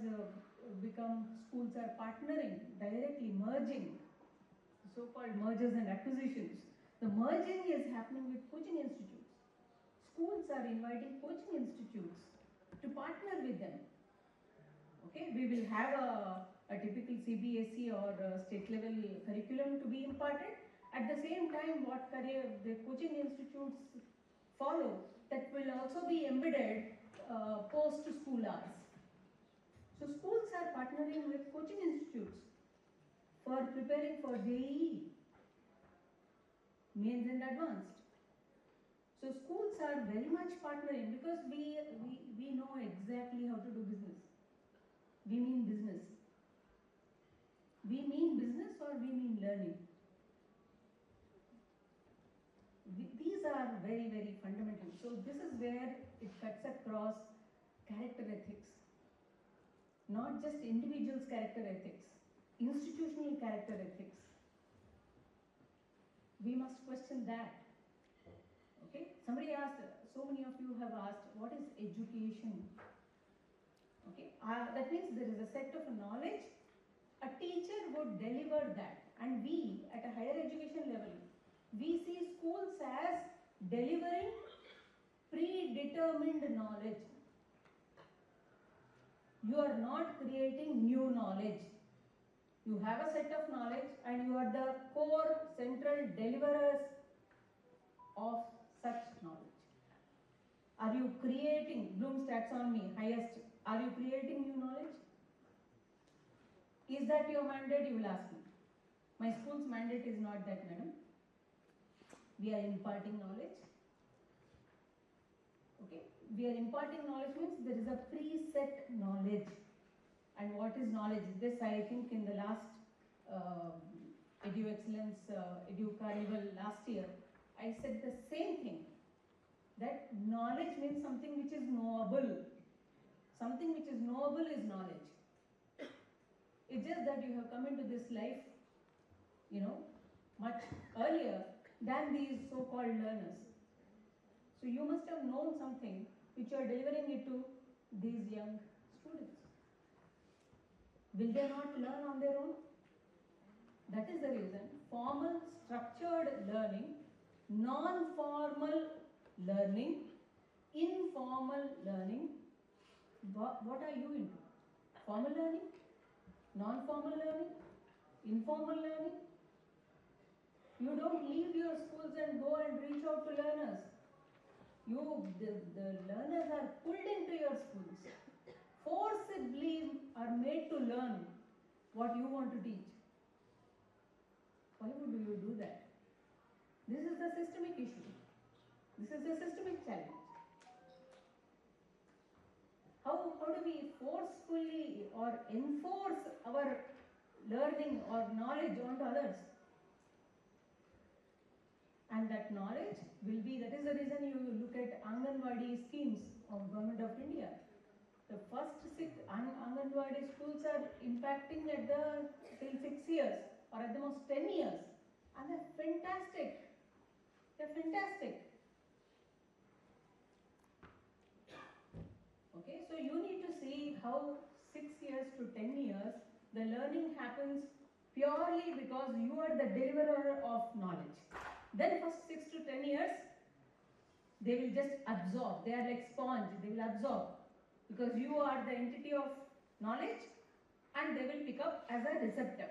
become, schools are partnering, directly merging, so-called mergers and acquisitions. The merging is happening with coaching institutes. Schools are inviting coaching institutes to partner with them. Okay, we will have a typical CBSE or state level curriculum to be imparted. At the same time, what career the coaching institutes follow, that will also be embedded post school hours. So schools are partnering with coaching institutes for preparing for JEE, mains and advanced. So schools are very much partnering because we know exactly how to do business. We mean business. We mean business or we mean learning. These are very, very fundamental. So this is where it cuts across character ethics. Not just individuals' character ethics, institutional character ethics. We must question that. Okay? Somebody asked, so many of you have asked, what is education? Okay? That means there is a set of knowledge. A teacher would deliver that. And we, at a higher education level, we see schools as delivering predetermined knowledge. You are not creating new knowledge. You have a set of knowledge and you are the core central deliverers of such knowledge. Are you creating, Bloom's taxonomy, highest, are you creating new knowledge? Is that your mandate, you will ask me. My school's mandate is not that, madam. We are imparting knowledge. Okay, we are imparting knowledge means there is a preset knowledge. And what is knowledge? This I think in the last Edu Excellence, Educarnival last year, I said the same thing. That knowledge means something which is knowable. Something which is knowable is knowledge. It's just that you have come into this life, much earlier than these so-called learners. So you must have known something which you are delivering it to these young students. Will they not learn on their own? That is the reason. Formal, structured learning, non-formal learning, informal learning. What are you into? Formal learning? Non-formal learning? Informal learning? You don't leave your schools and go and reach out to learners. The learners are pulled into your schools. Forcibly are made to learn what you want to teach. Why would you do that? This is the systemic issue. This is the systemic challenge. How do we forcefully or enforce our learning or knowledge onto others? And that knowledge will be, that is the reason you look at Anganwadi schemes of Government of India. The first 6 Anganwadi schools are impacting at till 6 years or at the most 10 years. And they're fantastic. They're fantastic. Okay, so you need to see how 6 years to 10 years the learning happens purely because you are the deliverer of knowledge. Then first 6 to 10 years, they will just absorb. They are like sponge. They will absorb because you are the entity of knowledge and they will pick up as a receptor.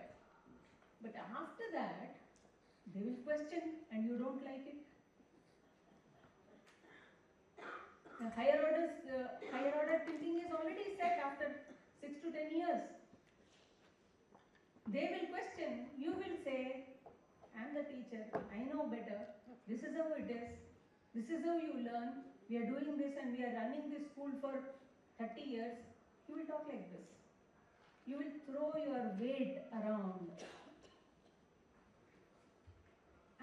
But after that, they will question and you don't like it. The higher order thinking is already set after 6 to 10 years. They will question. You will say, I am the teacher. I know better. This is how it is. This is how you learn. We are doing this and we are running this school for 30 years. You will talk like this. You will throw your weight around.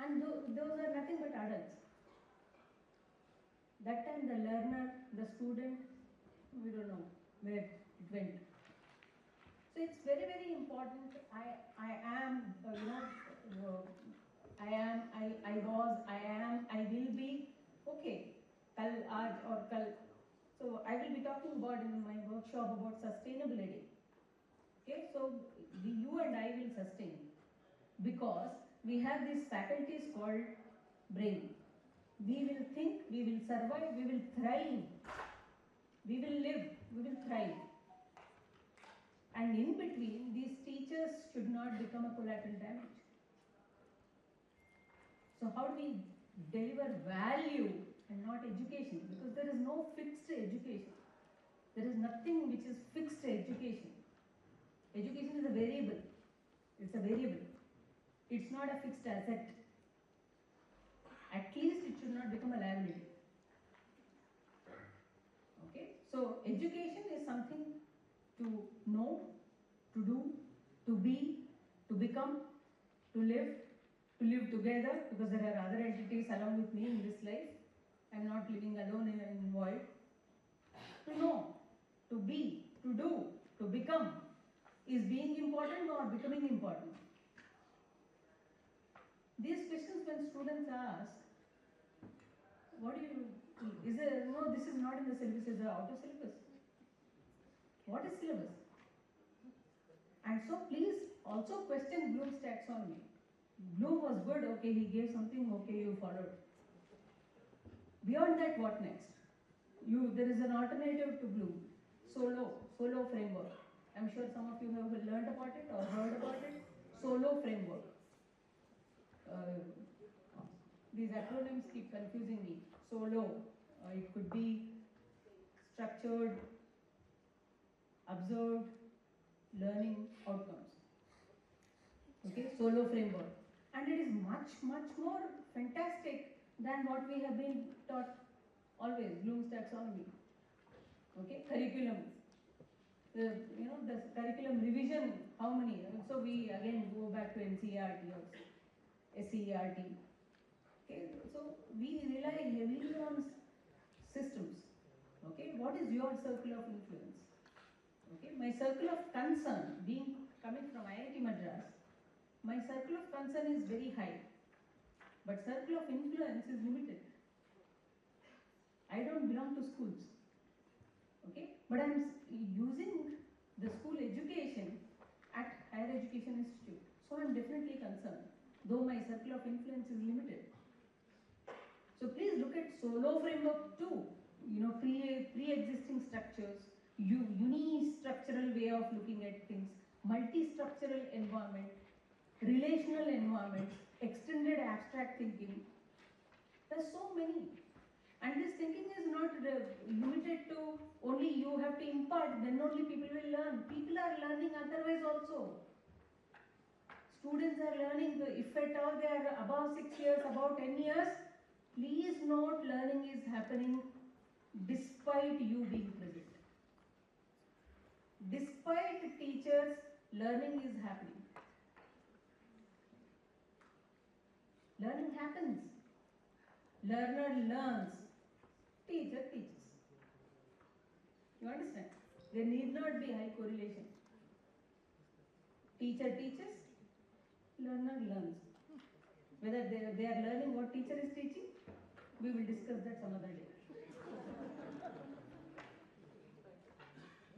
And those are nothing but adults. That time the learner, the student, we don't know where it went. So it's very, very important. I am, I was, I am, I will be. Okay, kal, aaj or kal. So I will be talking about in my workshop about sustainability. Okay, so you and I will sustain because we have these faculties called brain. We will think, we will survive, we will thrive, we will live, we will thrive. And in between, these teachers should not become a collateral damage. So how do we deliver value and not education? Because there is no fixed education. There is nothing which is fixed education. Education is a variable. It's a variable. It's not a fixed asset. At least it should not become a liability. Okay? So education is something to know, to do, to be, to become, to live together, because there are other entities along with me in this life. I am not living alone in void. To know, to be, to do, to become. Is being important or becoming important? These questions when students ask, what do you, is there, no, this is not in the syllabus, is out of syllabus. What is syllabus? And so please also question Bloom's taxonomy. Bloom was good, okay, he gave something, okay, you followed. Beyond that, what next? There is an alternative to Bloom, solo framework. I'm sure some of you have learned about it or heard about it. Solo framework. These acronyms keep confusing me. Solo, it could be structured, observed, learning outcomes. Okay, solo framework. And it is much, much more fantastic than what we have been taught always, Bloom's taxonomy. Okay, curriculum. The curriculum revision, how many? So we again go back to NCERT or SCERT. Okay, so we rely heavily on systems. Okay, what is your circle of influence? Okay, my circle of concern, coming from IIT Madras, my circle of concern is very high, but circle of influence is limited. I don't belong to schools. Okay, but I'm using the school education at higher education institute. So I'm definitely concerned, though my circle of influence is limited. So please look at solo framework too. Pre-existing structures, uni-structural way of looking at things, multi-structural environment, relational environment, extended abstract thinking. There's so many. And this thinking is not limited to only you have to impart, then only people will learn. People are learning otherwise also. Students are learning, if at all they are above 6 years, above 10 years, please note learning is happening despite you being present. Despite teachers, learning is happening. Learning happens. Learner learns. Teacher teaches. You understand? There need not be high correlation. Teacher teaches, learner learns. Whether they are learning what teacher is teaching, we will discuss that some other day.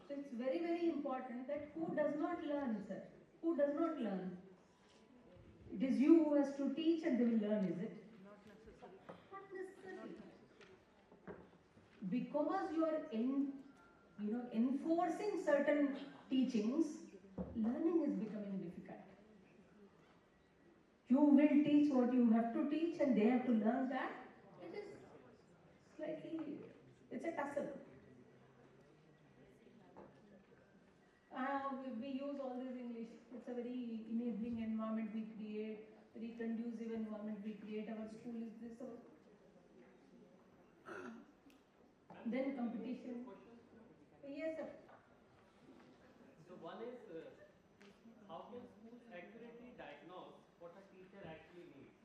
So it's very, very important that who does not learn, sir? Who does not learn? It is you who has to teach and they will learn, is it? Not necessarily. Because you are enforcing certain teachings, learning is becoming difficult. You will teach what you have to teach and they have to learn that. It is slightly, it's a tussle. We use all this English. It's a very enabling environment we create, very conducive environment we create. Our school is this. Then competition. Yes, sir. So one is, how can schools accurately diagnose what a teacher actually needs?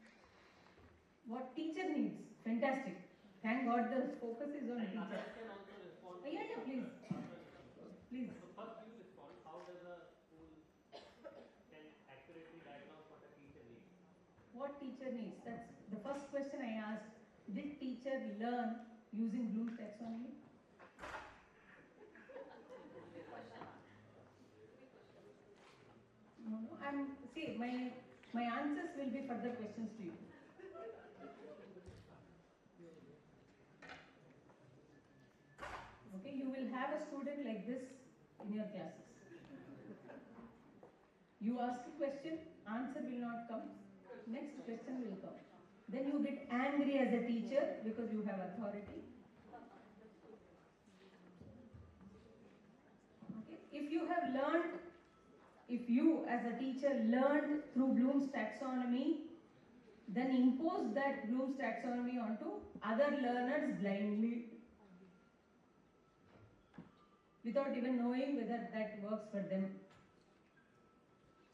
What teacher needs? Fantastic. Thank God the focus is on And teacher. others can also respond. Yeah, please. Please. So first you respond, how does a what teacher needs. That's the first question I asked. Did teacher learn using Bloom's taxonomy? No, no. See, my answers will be further questions to you. Okay, you will have a student like this in your classes. You ask a question, answer will not come, next question will come. Then you get angry as a teacher because you have authority. Okay, if you as a teacher learned through Bloom's taxonomy, then impose that Bloom's taxonomy onto other learners blindly, without even knowing whether that works for them.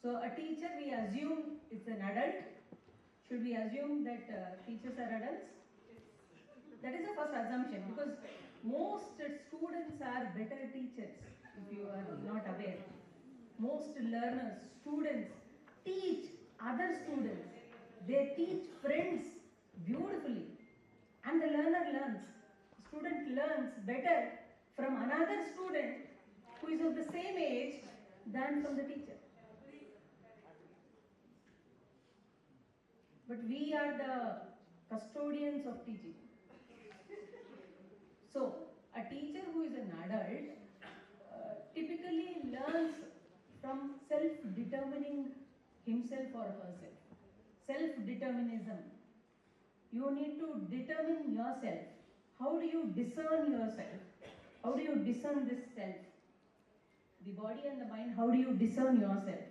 So a teacher, we assume it's an adult. Should we assume that teachers are adults? That is the first assumption, because most students are better teachers, if you are not aware. Most learners, students, teach other students. They teach friends beautifully. And the learner learns. Student learns better from another student who is of the same age than from the teacher. But we are the custodians of teaching. So, a teacher who is an adult typically learns from self-determining himself or herself. Self-determinism. You need to determine yourself. How do you discern yourself? How do you discern this self? The body and the mind, how do you discern yourself?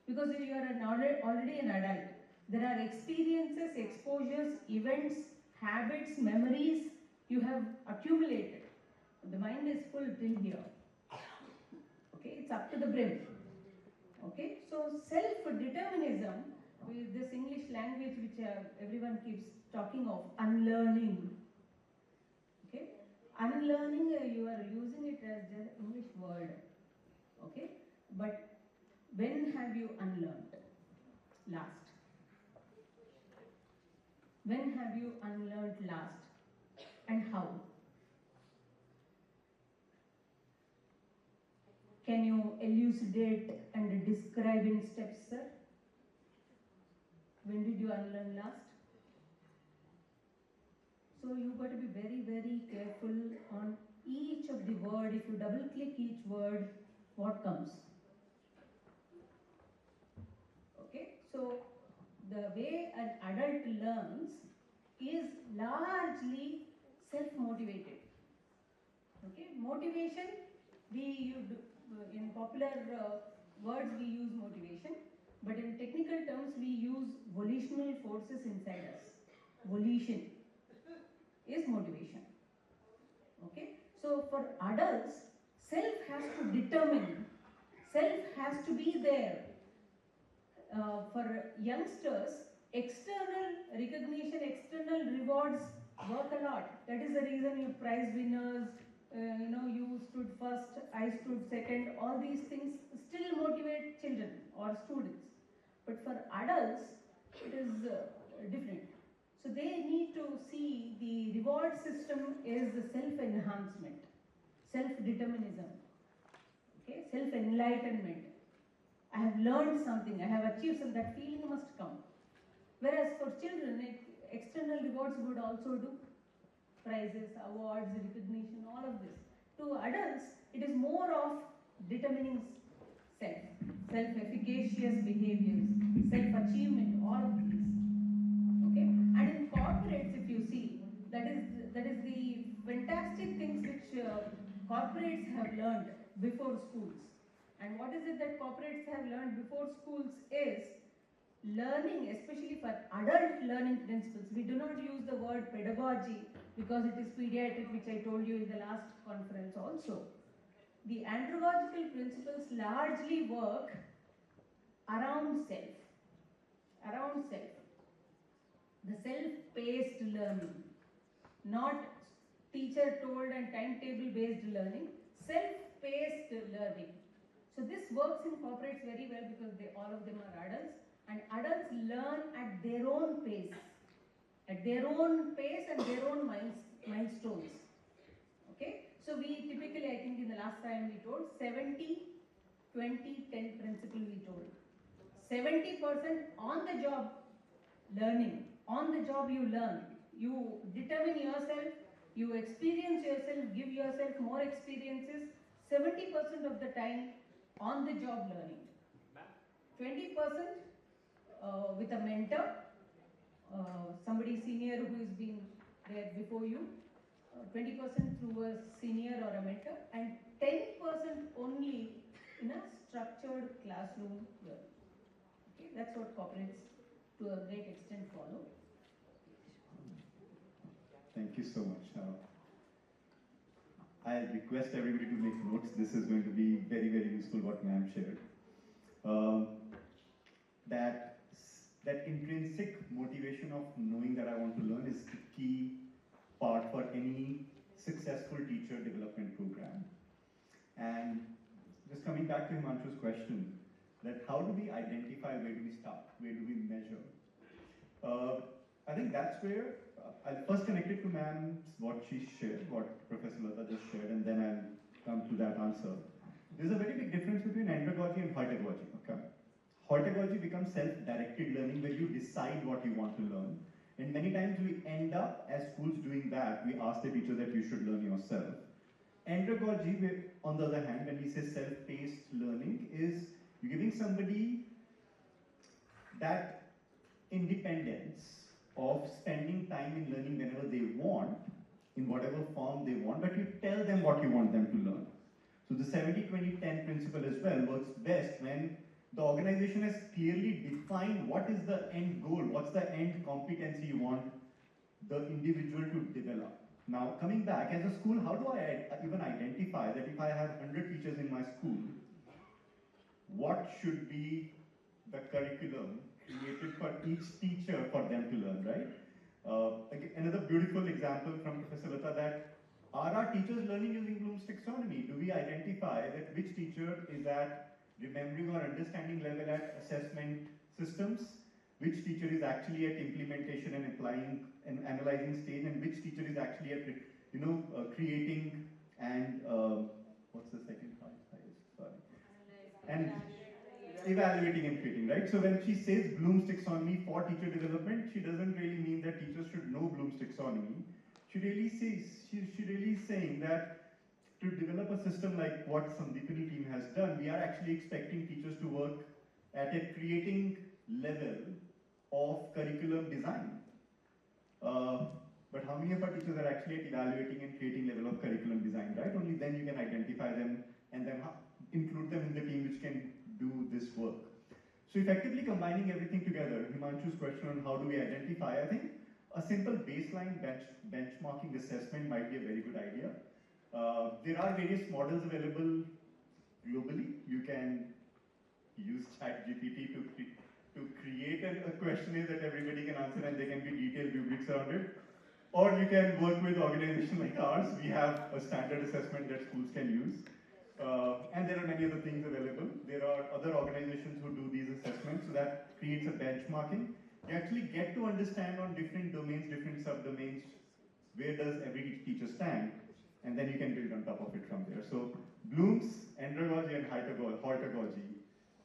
Because if you are already an adult, there are experiences, exposures, events, habits, memories you have accumulated. The mind is full till here. Okay, it's up to the brim. Okay, so self-determinism, with this English language which everyone keeps talking of, unlearning. Okay, unlearning, you are using it as an English word. Okay, but when have you unlearned last? When have you unlearned last, and how? Can you elucidate and describe in steps, sir? When did you unlearn last? So you got to be very, very careful on each of the word. If you double click each word, what comes? Okay, so the way an adult learns is largely self-motivated. Okay, motivation, in popular words we use motivation, but in technical terms we use volitional forces inside us. Volition is motivation. Okay, so for adults, self has to determine, self has to be there. For youngsters, external recognition, external rewards work a lot. That is the reason you prize winners, you stood first, I stood second, all these things still motivate children or students. But for adults, it is different. So they need to see the reward system is self-enhancement, self-determinism, okay, self-enlightenment. I have learned something, I have achieved something, that feeling must come. Whereas for children, external rewards would also do. Prizes, awards, recognition, all of this. To adults, it is more of determining self, self-efficacious behaviors, self-achievement, all of these. Okay? And in corporates, if you see, that is the fantastic things which corporates have learned before schools. And what is it that corporates have learned before schools is learning, especially for adult learning principles. We do not use the word pedagogy because it is pediatric, which I told you in the last conference also. The andragogical principles largely work around self. Around self. The self-paced learning, not teacher-told and timetable-based learning, self-paced learning. So this works in corporates very well because all of them are adults and adults learn at their own pace. At their own pace and their own milestones. Okay? So we typically, I think in the last time we told 70, 20, 10 principle we told. 70% on the job learning. On the job you learn. You determine yourself, you experience yourself, give yourself more experiences. 70% of the time on the job learning. 20% with a mentor, somebody senior who has been there before you. 20% through a senior or a mentor, and 10% only in a structured classroom learning. Okay, that's what corporates to a great extent follow. Thank you so much. I request everybody to make notes. This is going to be very, very useful what ma'am shared. That intrinsic motivation of knowing that I want to learn is the key part for any successful teacher development program. And just coming back to Himanshu's question, that how do we identify, where do we start, where do we measure? I think that's where I'll first connect it to ma'am, what she shared, what Professor Lata just shared, and then I'll come to that answer. There's a very big difference between andragogy and heutagogy. Okay? Heutagogy becomes self-directed learning where you decide what you want to learn. And many times we end up, as schools doing that, we ask the teacher that you should learn yourself. Andragogy, on the other hand, when we say self-paced learning, is you're giving somebody that independence of spending time in learning whenever they want, in whatever form they want, but you tell them what you want them to learn. So the 70-20-10 principle as well works best when the organization has clearly defined what is the end goal, what's the end competency you want the individual to develop. Now, coming back, as a school, how do I even identify that if I have 100 teachers in my school, what should be the curriculum created for each teacher for them to learn, right? Again, another beautiful example from Professor Lata, that are our teachers learning using Bloom's taxonomy? Do we identify that which teacher is at remembering or understanding level at assessment systems, which teacher is actually at implementation and applying and analyzing stage, and which teacher is actually at creating and what's the second part? Sorry. And evaluating and creating, right? So when she says Bloom's taxonomy for teacher development, she doesn't really mean that teachers should know Bloom's taxonomy. She really is saying that to develop a system like what Sandeepani team has done, we are actually expecting teachers to work at a creating level of curriculum design. But how many of our teachers are actually at evaluating and creating level of curriculum design, right? Only then you can identify them and then include them in the team which can do this work. So effectively combining everything together, Himanshu's question on how do we identify, I think a simple baseline benchmarking assessment might be a very good idea. There are various models available globally. You can use ChatGPT to create a questionnaire that everybody can answer and there can be detailed rubrics around it. Or you can work with organizations like ours. We have a standard assessment that schools can use. And there are many other things available. There are other organizations who do these assessments, so that creates a benchmarking. You actually get to understand on different domains, different subdomains, where does every teacher stand, and then you can build on top of it from there. So Bloom's, andragogy, and heutagogy,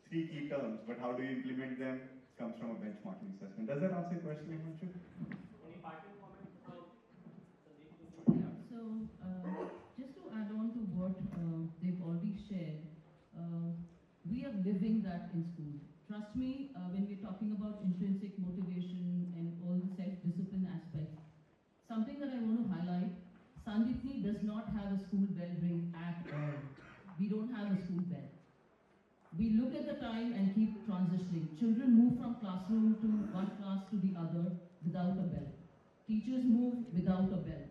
three key terms, but how do you implement them comes from a benchmarking assessment. Does that answer your question, Himanshu? Any parting comments from Sandeep? So, just to add on to what they've already shared, we are living that in school. Trust me, when we're talking about intrinsic motivation and all the self-discipline aspects, something that I want to highlight, Sandeepni does not have a school bell ring at all. We don't have a school bell. We look at the time and keep transitioning. Children move from classroom to one class to the other without a bell. Teachers move without a bell.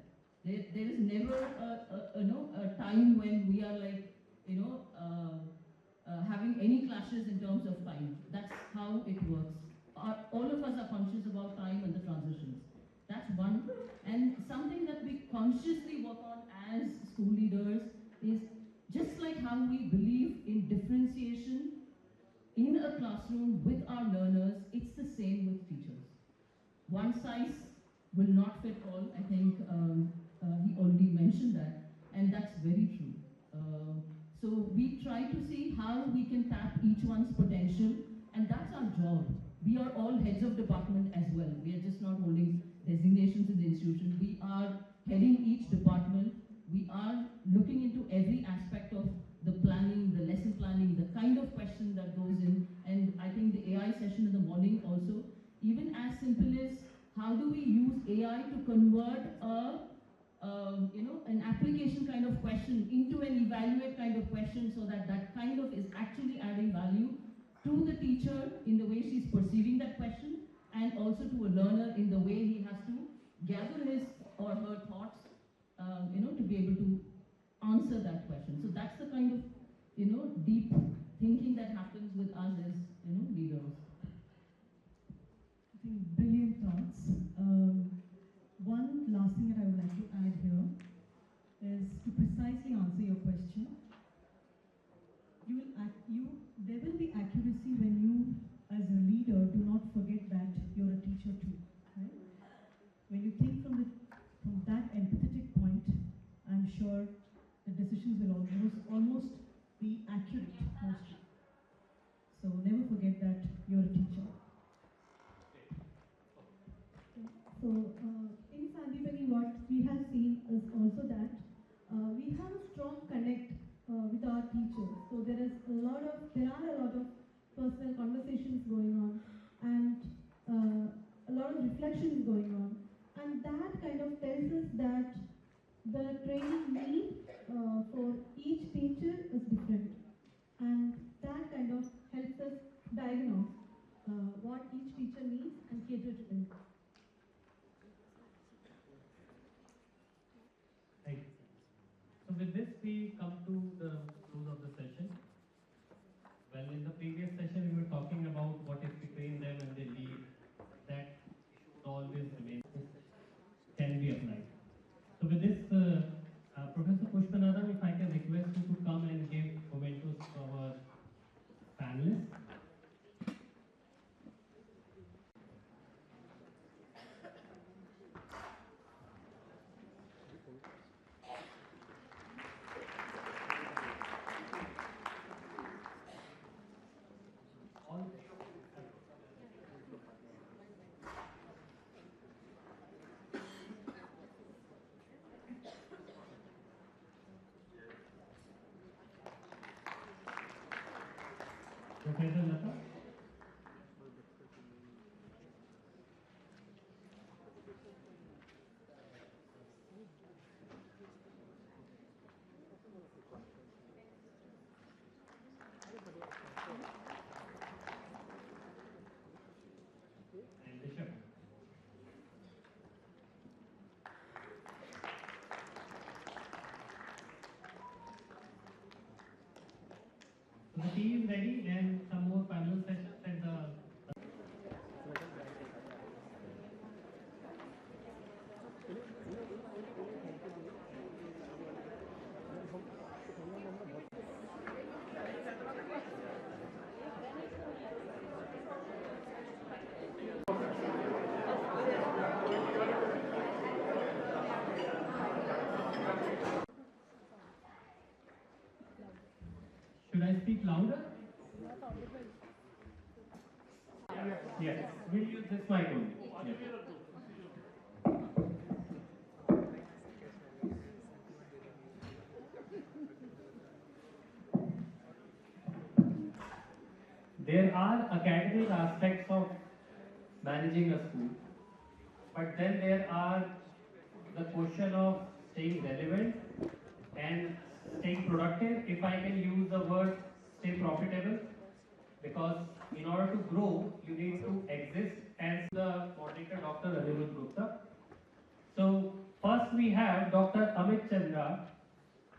There is never a time when we are like, having any clashes in terms of time. That's how it works. All of us are conscious about time and the transitions. That's one. And something that we consciously work on as school leaders is just like how we believe in differentiation in a classroom. classroom with our learners, it's the same with teachers. One size will not fit all. I think he already mentioned that, and that's very true. So we try to see how we can tap each one's potential, and that's our job. We are all heads of department as well. We are just not holding designations in the institution. We are heading each department. We are looking into every aspect of the planning, the lesson planning, the kind of question that goes in. And I think the AI session in the morning also, even as simple as how do we use AI to convert an application kind of question into an evaluate kind of question, so that that kind of is actually adding value to the teacher in the way she's perceiving that question, and also to a learner in the way he has to gather his or her thoughts, to be able to answer that question. So that's the kind of, deep thinking that happens with us as, leaders. I think brilliant thoughts. One last thing that I would like to add here is to precisely answer your question. There will be accuracy when you, as a leader, do not forget that you're a teacher too. Right? When you think from that empathetic point, I'm sure the decisions will almost be accurate mostly. So never forget that you're a teacher. So in Sandipani, what we have seen is also that we have a strong connect with our teachers. So there are a lot of personal conversations going on, and a lot of reflections going on, and that kind of tells us that the training need for each teacher is different, and that kind of helps us diagnose what each teacher needs and cater to them. Thank you. So with this, we come to the close of the session. Well, in the previous session, we were talking about what is between them and they leave. That always remains, can be applied. So with this, Professor Pushpanathan, if I can request you to come and give mementos to our panelists. Professor Lata. And Bishop. So the tea is ready, and some more panel sessions at the. Should I speak louder? Yes, we'll use this mic only. Yes. There are academic aspects of managing a school, but then there are the question of staying relevant and staying productive, if I can use the word stay profitable, because in order to grow, you need to exist, as the moderator Dr. Anirudh Gupta. So first we have Dr. Amit Chandra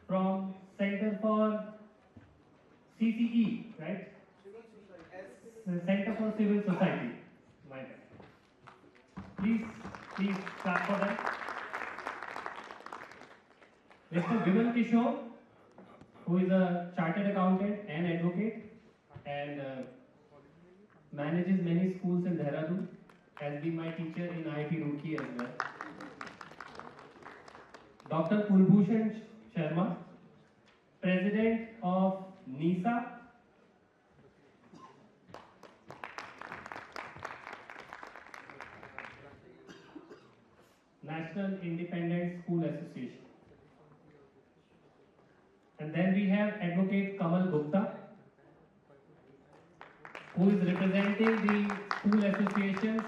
from Center for CCE, right? Center for Civil Society. My bad. Please clap for that. Mr. Vimal Kishore, who is a chartered accountant and advocate, and manages many schools in Dehradun, has been my teacher in IIT Roorkee as well. Dr. Kulbhushan Sharma, President of NISA, National Independent School Association. And then we have Advocate Kamal Gupta, who is representing the school associations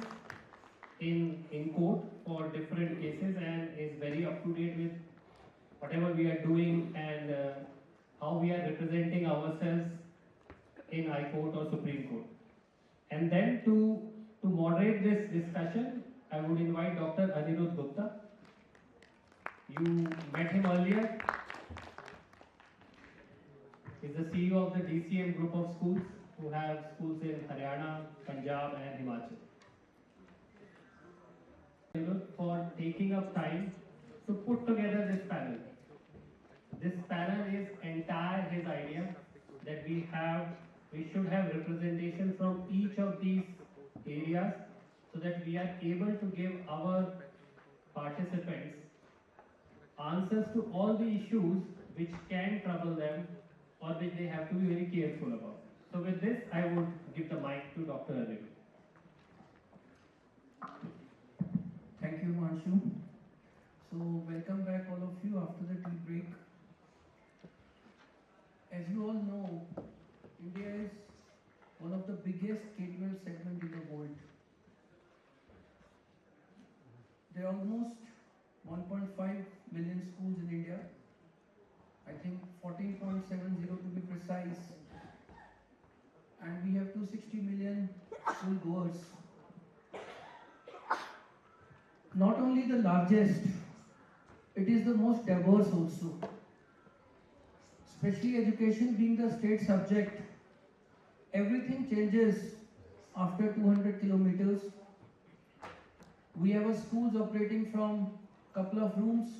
in court for different cases and is very up to date with whatever we are doing and how we are representing ourselves in High Court or Supreme Court. And then to moderate this discussion, I would invite Dr. Anirudh Gupta. You met him earlier. He's the CEO of the DCM group of schools who have schools in Haryana, Punjab and Himachal. For taking up time to put together this panel. This panel is entire his idea that we should have representation from each of these areas so that we are able to give our participants answers to all the issues which can trouble them or which they have to be very careful about. So with this, I would give the mic to Dr. Arvind. Thank you, Manshu. So, welcome back all of you after the tea break. As you all know, India is one of the biggest K-12 segment in the world. There are almost 1.5 million schools in India. I think 14.70 to be precise. And we have 260 million school goers. Not only the largest, it is the most diverse also. Especially education being the state subject, everything changes after 200 kilometers. We have a schools operating from couple of rooms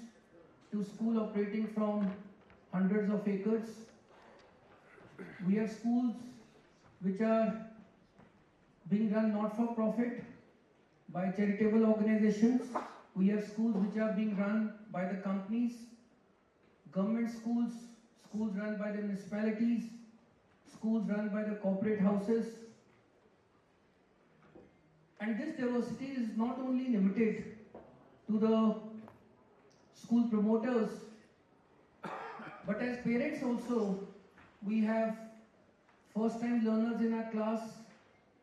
to school operating from hundreds of acres. We have schools which are being run not for profit by charitable organizations. We have schools which are being run by the companies, government schools, schools run by the municipalities, schools run by the corporate houses. And this diversity is not only limited to the school promoters, but as parents also, we have first-time learners in our class,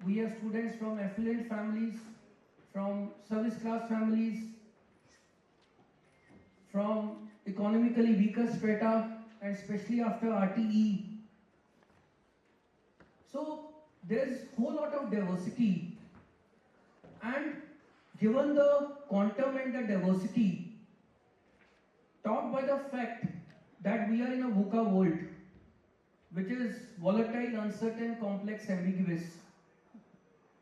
we have students from affluent families, from service class families, from economically weaker strata, and especially after RTE. So there's a whole lot of diversity, and given the quantum and the diversity, taught by the fact that we are in a VUCA world, which is volatile, uncertain, complex, ambiguous.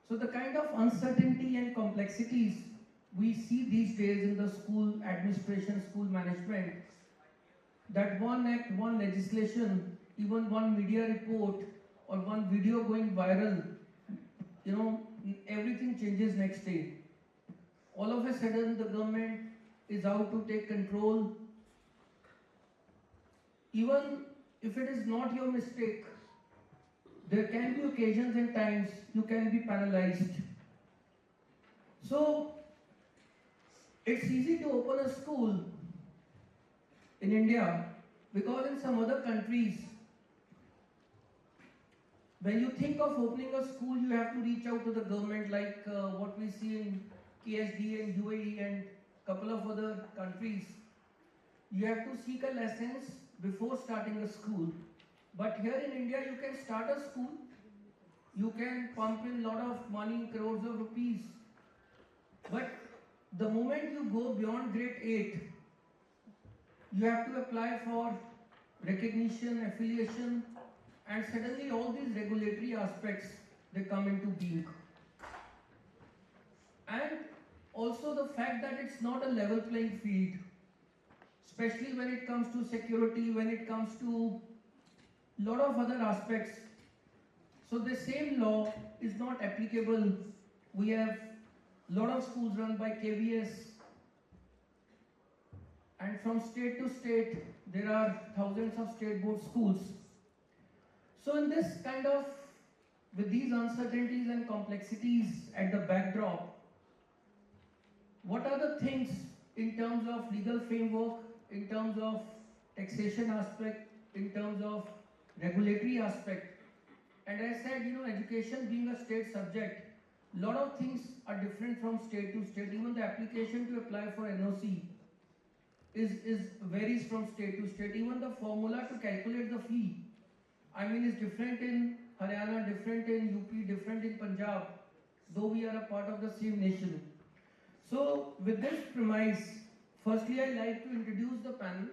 So the kind of uncertainty and complexities we see these days in the school administration, school management, that one act, one legislation, even one media report or one video going viral, everything changes next day. All of a sudden the government is out to take control. Even if it is not your mistake, there can be occasions and times you can be penalized. So it's easy to open a school in India because in some other countries, when you think of opening a school, you have to reach out to the government, like what we see in KSD and UAE and a couple of other countries. You have to seek a license before starting a school. But here in India, you can start a school, you can pump in a lot of money, crores of rupees. But the moment you go beyond grade 8, you have to apply for recognition, affiliation, and suddenly all these regulatory aspects, they come into being. And also the fact that it's not a level playing field, especially when it comes to security, when it comes to lot of other aspects. So the same law is not applicable. We have a lot of schools run by KVS, and from state to state there are thousands of state board schools. So in this kind of, with these uncertainties and complexities at the backdrop, what are the things in terms of legal framework, in terms of taxation aspect, in terms of regulatory aspect? And I said, education being a state subject, a lot of things are different from state to state. Even the application to apply for NOC varies from state to state. Even the formula to calculate the fee, is different in Haryana, different in UP, different in Punjab, though we are a part of the same nation. So with this premise, firstly I'd like to introduce the panel.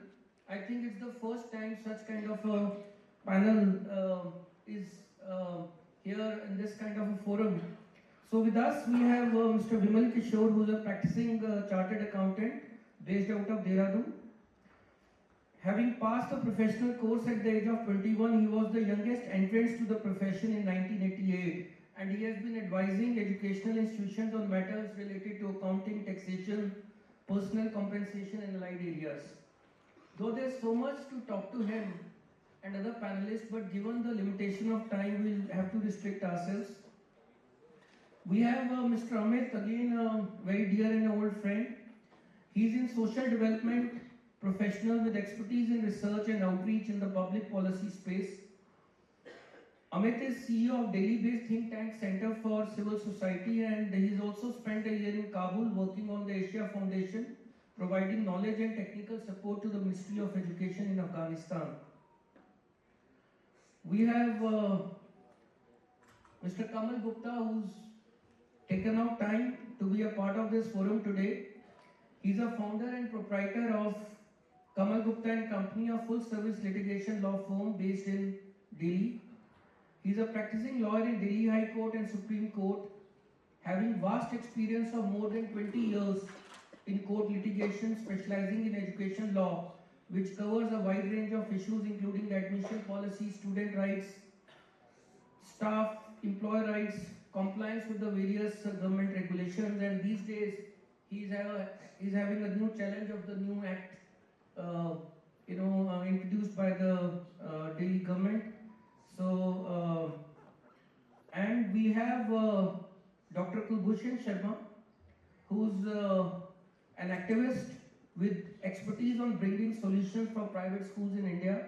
I think it's the first time such kind of a panel is here in this kind of a forum. So with us we have Mr. Vimal Kishore, who is a practicing chartered accountant based out of Dehradun. Having passed a professional course at the age of 21, he was the youngest entrant to the profession in 1988, and he has been advising educational institutions on matters related to accounting, taxation, personal compensation and allied areas. Though there's so much to talk to him and other panelists, but given the limitation of time, we'll have to restrict ourselves. We have Mr. Amit, again a very dear and old friend. He's in social development professional with expertise in research and outreach in the public policy space. Amit is CEO of Delhi-based think tank Center for Civil Society, and he's also spent a year in Kabul working on the Asia Foundation, providing knowledge and technical support to the Ministry of Education in Afghanistan. We have Mr. Kamal Gupta, who's taken out time to be a part of this forum today. He's a founder and proprietor of Kamal Gupta and Company, a full-service litigation law firm based in Delhi. He's a practicing lawyer in Delhi High Court and Supreme Court, having vast experience of more than 20 years in court litigation, specializing in education law, which covers a wide range of issues including the admission policy, student rights, staff, employer rights, compliance with the various government regulations, and these days he's having a new challenge of the new act introduced by the Delhi government. So, and we have Dr. Kulbhushan Sharma, who's an activist with expertise on bringing solutions for private schools in India,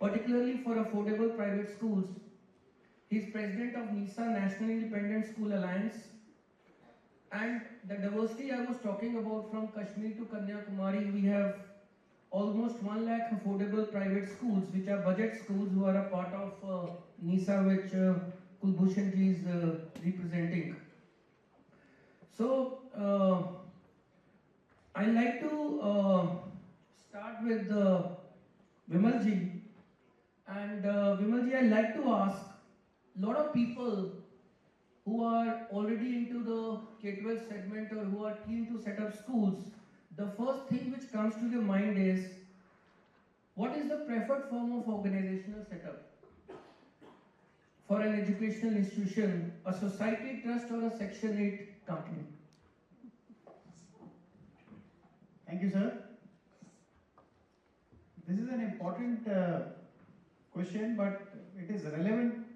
particularly for affordable private schools. He's president of NISA, National Independent School Alliance. And the diversity I was talking about, from Kashmir to Kanyakumari, we have almost 1 lakh affordable private schools, which are budget schools, who are a part of NISA, which Kulbhushan ji is representing. So, I'd like to start with Vimal ji. And Vimal ji, I'd like to ask, a lot of people who are already into the K-12 segment or who are keen to set up schools, the first thing which comes to their mind is, what is the preferred form of organizational setup for an educational institution, a society, trust, or a Section 8 company? Thank you, sir. This is an important question, but it is relevant,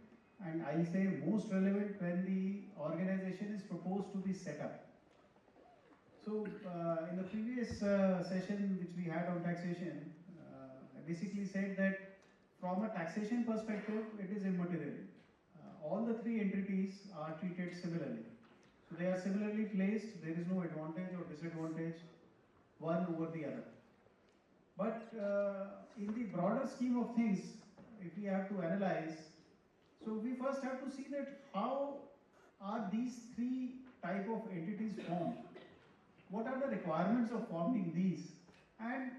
and I'll say most relevant, when the organization is proposed to be set up. So, in the previous session which we had on taxation, I basically said that from a taxation perspective, it is immaterial. All the three entities are treated similarly. So they are similarly placed, there is no advantage or disadvantage one over the other. But in the broader scheme of things, if we have to analyze, so we first have to see that how are these three type of entities formed? What are the requirements of forming these? And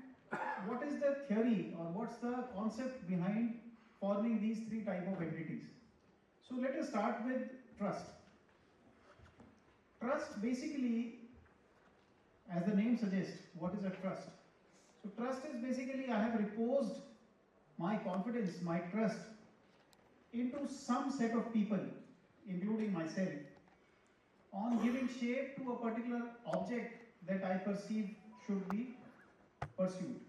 what is the theory or what's the concept behind forming these three type of entities? So let us start with trust. Trust basically, as the name suggests, what is a trust? So trust is basically, I have reposed my confidence, my trust into some set of people, including myself, on giving shape to a particular object that I perceive should be pursued.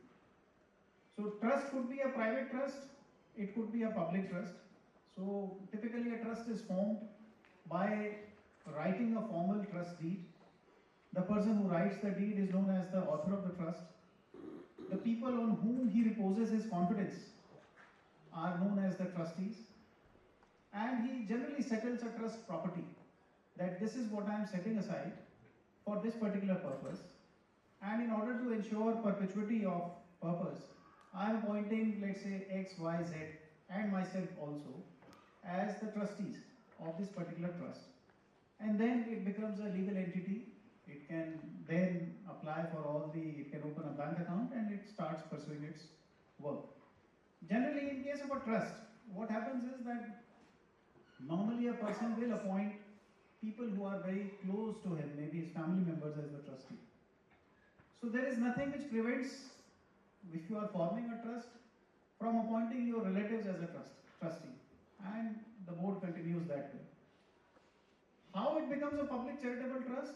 So trust could be a private trust, it could be a public trust. So typically a trust is formed by writing a formal trust deed. The person who writes the deed is known as the author of the trust. The people on whom he reposes his confidence are known as the trustees. And he generally settles a trust property, that this is what I am setting aside for this particular purpose. And in order to ensure perpetuity of purpose, I am appointing, let's say, X, Y, Z, and myself also as the trustees of this particular trust. And then it becomes a legal entity. It can then apply for all the, it can open a bank account and it starts pursuing its work. Generally, in case of a trust, what happens is that normally a person will appoint people who are very close to him, maybe his family members as the trustee. So there is nothing which prevents, if you are forming a trust, from appointing your relatives as a trustee, and the board continues that way. How it becomes a public charitable trust?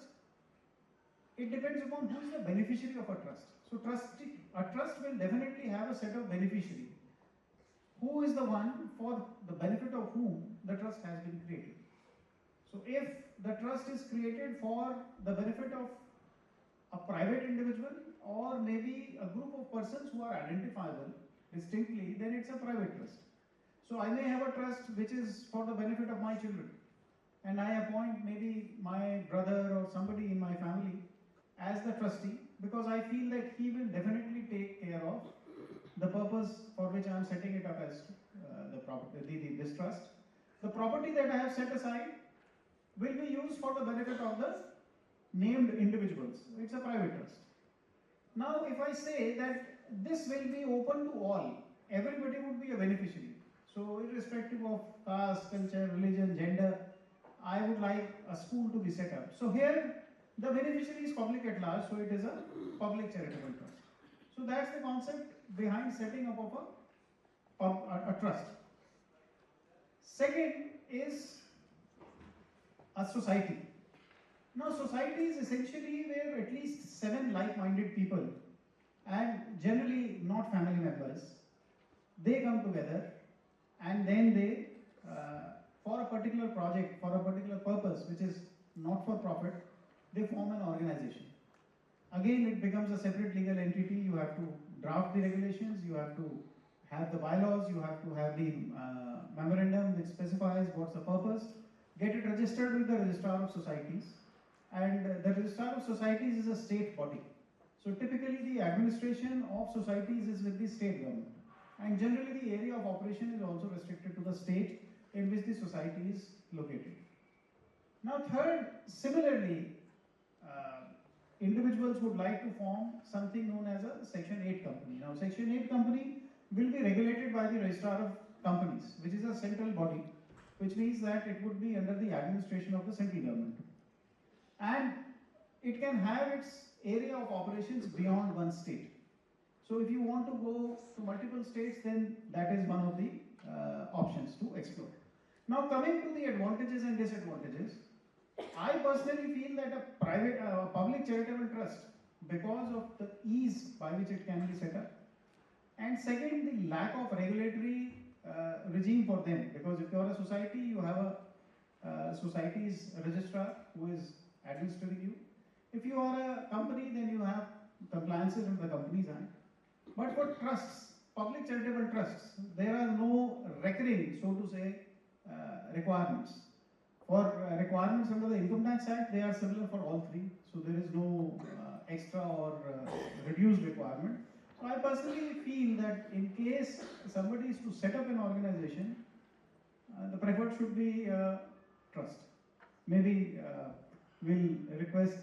It depends upon who is the beneficiary of a trust. So a trust will definitely have a set of beneficiaries. Who is the one for the benefit of whom the trust has been created? So if the trust is created for the benefit of a private individual or maybe a group of persons who are identifiable distinctly, then it's a private trust. So I may have a trust which is for the benefit of my children, and I appoint maybe my brother or somebody in my family as the trustee because I feel that he will definitely take care of the purpose for which I am setting it up as this trust. The property that I have set aside will be used for the benefit of the named individuals. It's a private trust. Now, if I say that this will be open to all, everybody would be a beneficiary. So, irrespective of caste, culture, religion, gender, I would like a school to be set up. So, here the beneficiary is public at large, so it is a public charitable trust. So, that's the concept behind setting up of a trust. Second is a society. Now, society is essentially where at least 7 like-minded people, and generally not family members, they come together and then they, for a particular project, for a particular purpose, which is not for profit, they form an organization. Again, it becomes a separate legal entity. You have to draft the regulations, you have to have the bylaws, you have to have the memorandum which specifies what's the purpose, get it registered with the Registrar of Societies. And the Registrar of Societies is a state body. So typically the administration of societies is with the state government. And generally the area of operation is also restricted to the state in which the society is located. Now third, similarly, individuals would like to form something known as a Section 8 company. Now Section 8 company will be regulated by the Registrar of Companies, which is a central body, which means that it would be under the administration of the central government. And it can have its area of operations beyond one state. So if you want to go to multiple states, then that is one of the options to explore. Now coming to the advantages and disadvantages, I personally feel that a public charitable trust, because of the ease by which it can be set up, and second, the lack of regulatory regime for them, because if you are a society, you have a society's registrar who is administering you. If you are a company, then you have compliances with the Companies Act. But for trusts, public charitable trusts, there are no recurring, so to say, requirements. For requirements under the Income Tax Act, they are similar for all three, so there is no extra or reduced requirement. So I personally feel that in case somebody is to set up an organization, the preferred should be trust. Maybe we'll request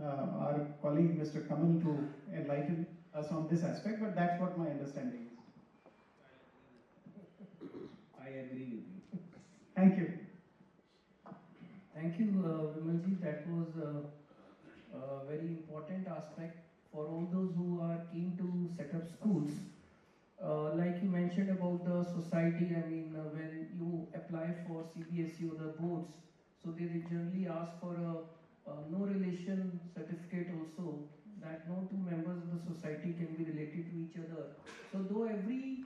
our colleague Mr. Kamal to enlighten us on this aspect, but that's what my understanding is. I agree with you. Thank you. Thank you, Vimalji. That was a very important aspect for all those who are keen to set up schools. like you mentioned about the society, I mean, when you apply for CBSE or the boards, so they generally ask for a no relation certificate also, that no two members of the society can be related to each other. So though every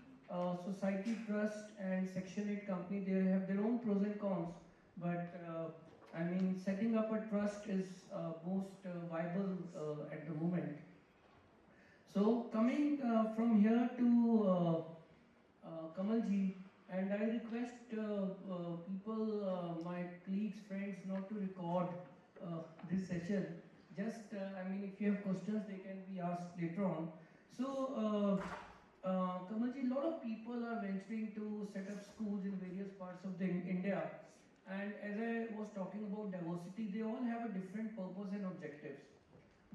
society, trust and Section 8 company, they have their own pros and cons, but I mean, setting up a trust is most viable at the moment. So coming from here to Kamalji, and I request people, my colleagues, friends, not to record this session. Just, I mean, if you have questions, they can be asked later on. So, Kamalji, a lot of people are venturing to set up schools in various parts of the India. And as I was talking about diversity, they all have a different purpose and objectives.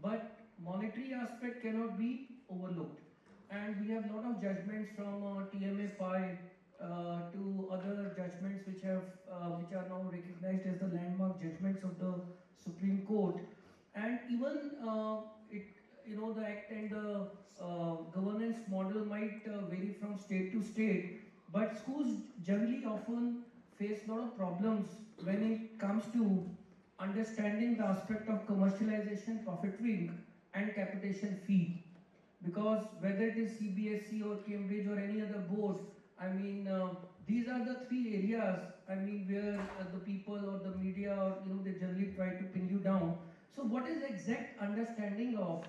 But monetary aspect cannot be overlooked. And we have a lot of judgments from TMA Pi to other judgments which are now recognized as the landmark judgments of the Supreme Court. And even the act and the governance model might vary from state to state, but schools generally often face a lot of problems when it comes to understanding the aspect of commercialization, profiteering, and capitation fee. Because whether it is CBSE or Cambridge or any other board, I mean, these are the three areas, I mean, where the people or the media or, they generally try to pin you down. So what is the exact understanding of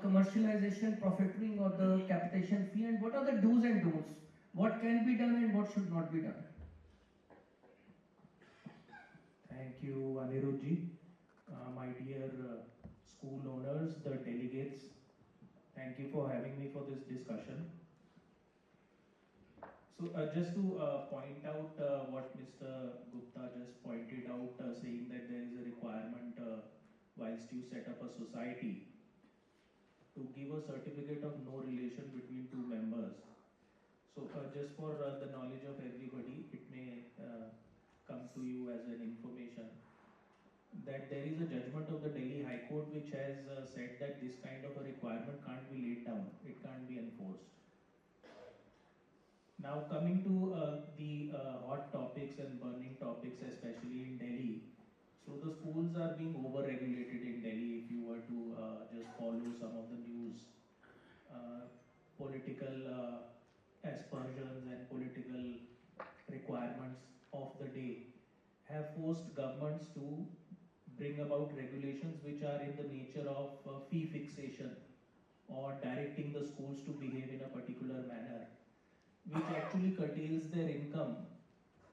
commercialization, profiteering, or the capitation fee, and what are the do's and don'ts? What can be done and what should not be done? Thank you, Anirudhji. My dear school owners, the delegates, thank you for having me for this discussion. So just to point out what Mr. Gupta just pointed out, saying that there is a requirement whilst you set up a society to give a certificate of no relation between two members. So just for the knowledge of everybody, it may come to you as an information that there is a judgment of the Delhi High Court which has said that this kind of a requirement can't be laid down, it can't be enforced. Now coming to the hot topics and burning topics, especially in Delhi. So the schools are being over-regulated in Delhi. If you were to just follow some of the news, political aspersions and political requirements of the day have forced governments to bring about regulations which are in the nature of fee fixation or directing the schools to behave in a particular manner, which actually curtails their income,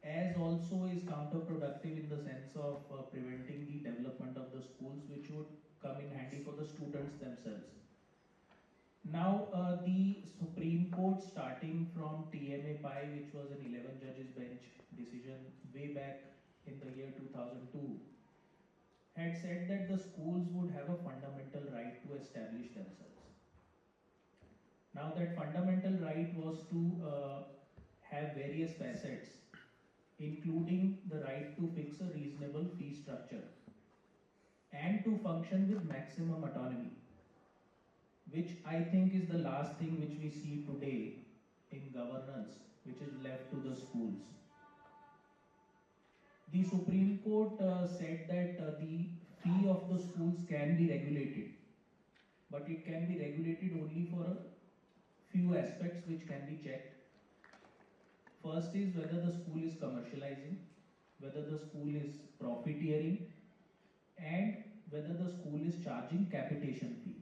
as also is counterproductive in the sense of preventing the development of the schools, which would come in handy for the students themselves. Now, the Supreme Court, starting from TMA Pi, which was an 11 judges bench decision way back in the year 2002, had said that the schools would have a fundamental right to establish themselves. Now, that fundamental right was to have various facets, including the right to fix a reasonable fee structure and to function with maximum autonomy, which I think is the last thing which we see today in governance, which is left to the schools. The Supreme Court said that the fee of the schools can be regulated, but it can be regulated only for a few aspects which can be checked. First is whether the school is commercializing, whether the school is profiteering, and whether the school is charging capitation fee.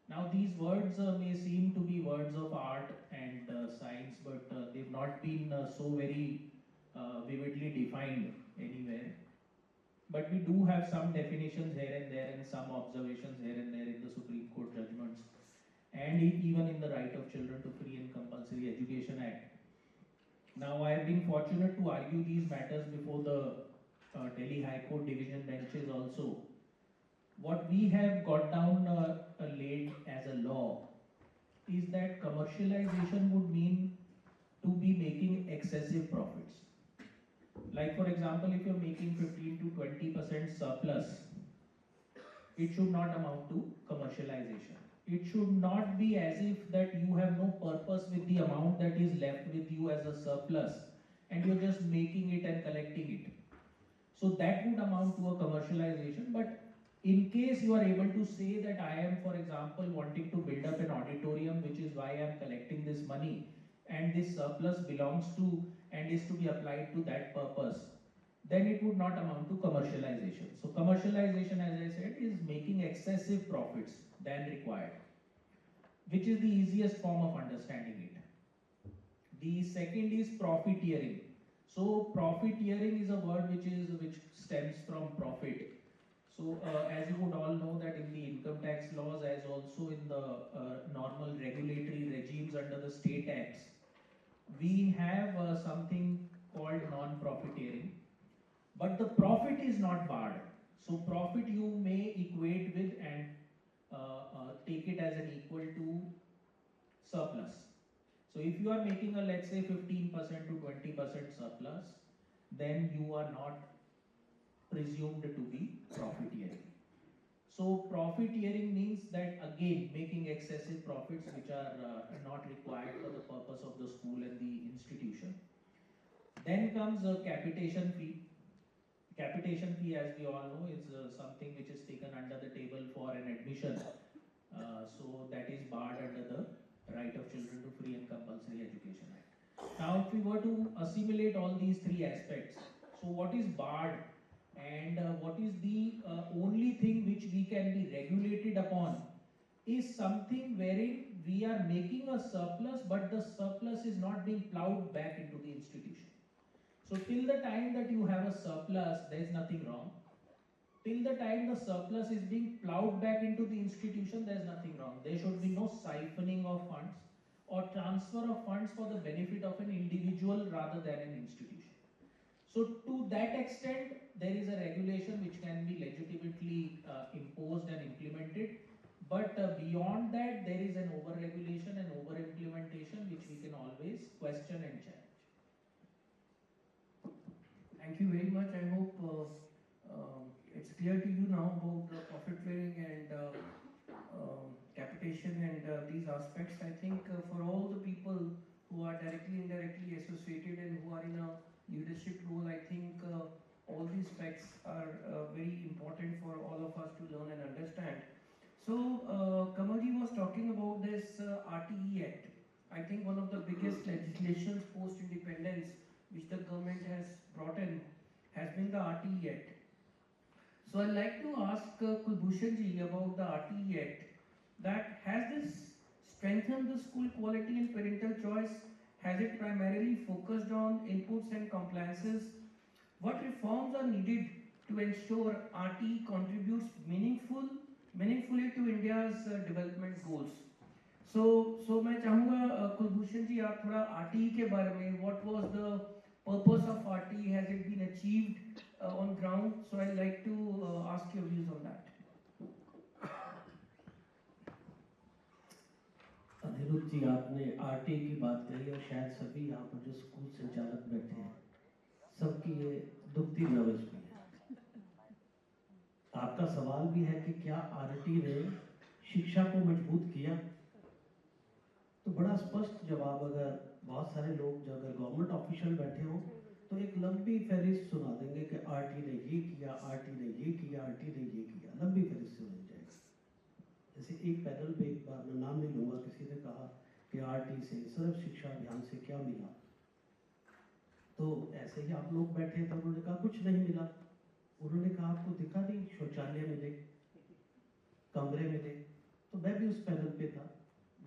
Now these words may seem to be words of art and science, but they've not been so very vividly defined anywhere. But we do have some definitions here and there and some observations here and there in the Supreme Court judgments and even in the Right of Children to Free and Compulsory Education Act. Now I have been fortunate to argue these matters before the Delhi High Court division benches also. What we have got down laid as a law is that commercialization would mean to be making excessive profits. Like for example, if you're making 15 to 20% surplus, it should not amount to commercialization. it should not be as if that you have no purpose with the amount that is left with you as a surplus and you're just making it and collecting it. So that would amount to a commercialization. But in case you are able to say that I am, for example, wanting to build up an auditorium, which is why I am collecting this money, and this surplus belongs to and is to be applied to that purpose, then it would not amount to commercialization. So commercialization, as I said, is making excessive profits than required, which is the easiest form of understanding it. The second is profiteering. So profiteering is a word which stems from profit. So as you would all know that in the income tax laws, as also in the normal regulatory regimes under the state acts, we have something called non-profiteering. But the profit is not barred. So profit you may equate with and take it as an equal to surplus. So if you are making a, let's say, 15% to 20% surplus, then you are not presumed to be profiteering. So profiteering means that, again, making excessive profits which are not required for the purpose of the school and the institution. Then comes a capitation fee. Capitation fee, as we all know, is something which is taken under the table for an admission. So that is barred under the Right of Children to Free and Compulsory Education Act. Now, if we were to assimilate all these three aspects, so what is barred and what is the only thing which we can be regulated upon is something wherein we are making a surplus, but the surplus is not being plowed back into the institution. So till the time that you have a surplus, there is nothing wrong. Till the time the surplus is being plowed back into the institution, there is nothing wrong. There should be no siphoning of funds or transfer of funds for the benefit of an individual rather than an institution. So to that extent, there is a regulation which can be legitimately imposed and implemented. But beyond that, there is an over-regulation and over-implementation which we can always question and challenge. Thank you very much. I hope it's clear to you now about the profiteering and capitation and these aspects. I think for all the people who are directly, indirectly associated and who are in a leadership role, I think all these facts are very important for all of us to learn and understand. So Kamalji was talking about this RTE Act. I think one of the biggest legislations post-independence which the government has brought in has been the RTE Act. So I'd like to ask Kulbhushan ji about the RTE Act. That has this strengthened the school quality and parental choice? Has it primarily focused on inputs and compliances? What reforms are needed to ensure RTE contributes meaningfully to India's development goals? So मैं चाहूँगा कुलभूषण जी आप थोड़ा RTE के बारे में, what was the purpose of RTE, has it been achieved on ground? So I'd like to ask your views on that. Anirudh जी, आपने RTE की बात कही और शायद सभी यहाँ पर जो स्कूल संचालक बैठे हैं सबकी ये दुखती नब्ज भी है। आपका सवाल भी है कि क्या RTE ने शिक्षा को मजबूत किया? तो बड़ा स्पष्ट जवाब, अगर बहुत सारे लोग जो अगर गवर्नमेंट ऑफिशियल बैठे हो तो एक लंबी फहरिस्त सुना देंगे कि RTE ने ये किया, RTE ने ये किया, RTE ने ये किया, लंबी फहरिस्त सुनाई जाएगी। जैसे एक पैनल पे एक बार, मैं नाम नहीं लूँगा, किसी ने कहा कि RTE से सर्व शिक्षा अभियान से क्या मिला, तो ऐसे ही आप लोग बैठे थे, उन्होंने कहा कुछ नहीं मिला। उन्होंने कहा आपको दिखा नहीं शौचालय मिले, कमरे मिले? तो मैं भी उस पैनल पे था,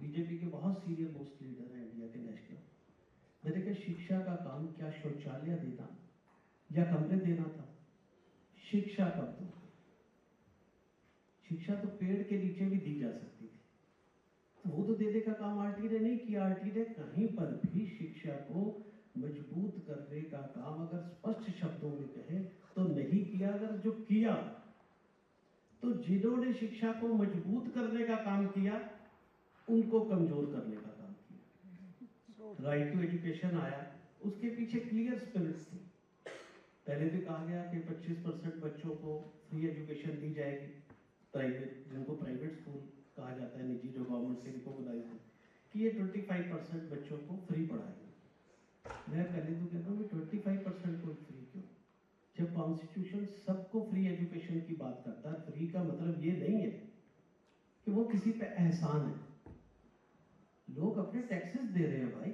बीजेपी के बहुत सीनियर मोस्ट लीडर हैं इंडिया के नेशनल। मैंने कहा शिक्षा का काम क्या शौचालय देना या कमरे देना था? शिक्षा कब दो? शिक्षा तो पेड़ के नीचे भी दी जा सकती थी, तो वो तो देने का काम RTE ने नहीं किया। RTE ने कहीं पर भी शिक्षा को मजबूत करने का काम अगर स्पष्ट शब्दों में कहे तो नहीं किया। अगर जो किया तो जिन्होंने शिक्षा को मजबूत करने का काम किया उनको कमजोर करने का काम किया। राइट टू एजुकेशन आया, उसके पीछे क्लियर स्पिरिट थी। पहले भी कहा गया कि 25% बच्चों को फ्री एजुकेशन दी जाएगी, प्राइवेट, जिनको प्राइवेट स्कूल कहा जाता है, निजी जो कि ये 25% बच्चों को फ्री पढ़ाएंगे। मैं पहले तो कहता हूँ 25% को फ्री क्यों? जब कॉन्स्टिट्यूशन सबको फ्री एजुकेशन की बात करता है, फ्री का मतलब ये नहीं है कि वो किसी पे एहसान है। लोग अपने टैक्सेस दे रहे हैं भाई,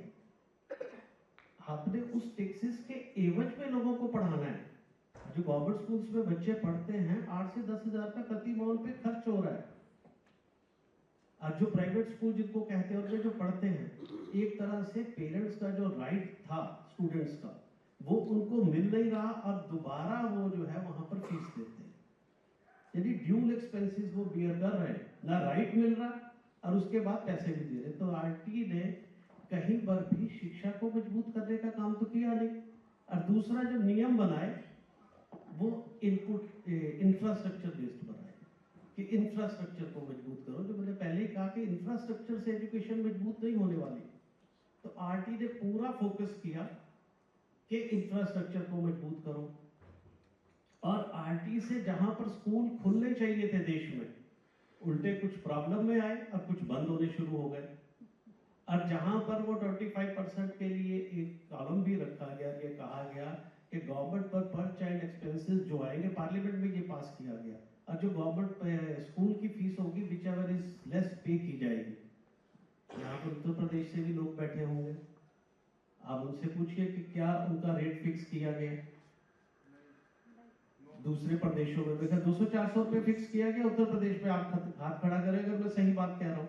आपने उस टैक्सेस के एवज में लोगों को पढ़ाना है। जो गवर्नमेंट स्कूल्स में बच्चे पढ़ते हैं 8 से 10 हजार रुपये प्रति माह पे खर्च हो रहा है। और जो प्राइवेट स्कूल जिनको कहते हैं उनमें जो पढ़ते हैं, एक तरह से पेरेंट्स का जो राइट था स्टूडेंट्स का वो उनको मिल नहीं रहा, और दोबारा वो जो है वहां पर फीस देते हैं, यानी ड्यूल एक्सपेंसेस वो बियर कर रहे हैं, ना राइट मिल रहा और उसके बाद पैसे भी दे रहे। तो आरटी ने कहीं पर भी शिक्षा को मजबूत करने का काम तो किया नहीं। और दूसरा जो नियम बनाए वो इनपुट इंफ्रास्ट्रक्चर बेस्ड बनाए कि इंफ्रास्ट्रक्चर को मजबूत करो। जो मैंने पहले ही कहा कि इंफ्रास्ट्रक्चर से एजुकेशन मजबूत नहीं होने वाली, तो आरटी ने पूरा फोकस किया कि इंफ्रास्ट्रक्चर को मजबूत करो। और आरटी से जहां पर स्कूल खुलने चाहिए थे देश में, उल्टे कुछ प्रॉब्लम में आए और कुछ बंद होने शुरू हो गए। और जहां पर वो 25% के लिए एक कॉलम भी रखा गया, ये कहा गया कि गवर्नमेंट पर चाइल्ड एक्सपेंसेस जो आएंगे, पार्लियामेंट में ये पास किया गया, और जो गवर्नमेंट स्कूल की फीस होगी विच एवर इज लेस पे की जाएगी। यहाँ पर उत्तर प्रदेश से भी लोग बैठे होंगे, आप उनसे पूछिए कि क्या उनका रेट फिक्स किया गया। दूसरे प्रदेशों में देखा 200-400 रुपये फिक्स किया गया, उत्तर प्रदेश में आप हाथ खड़ा करेंगे, मैं सही बात कह रहा हूँ।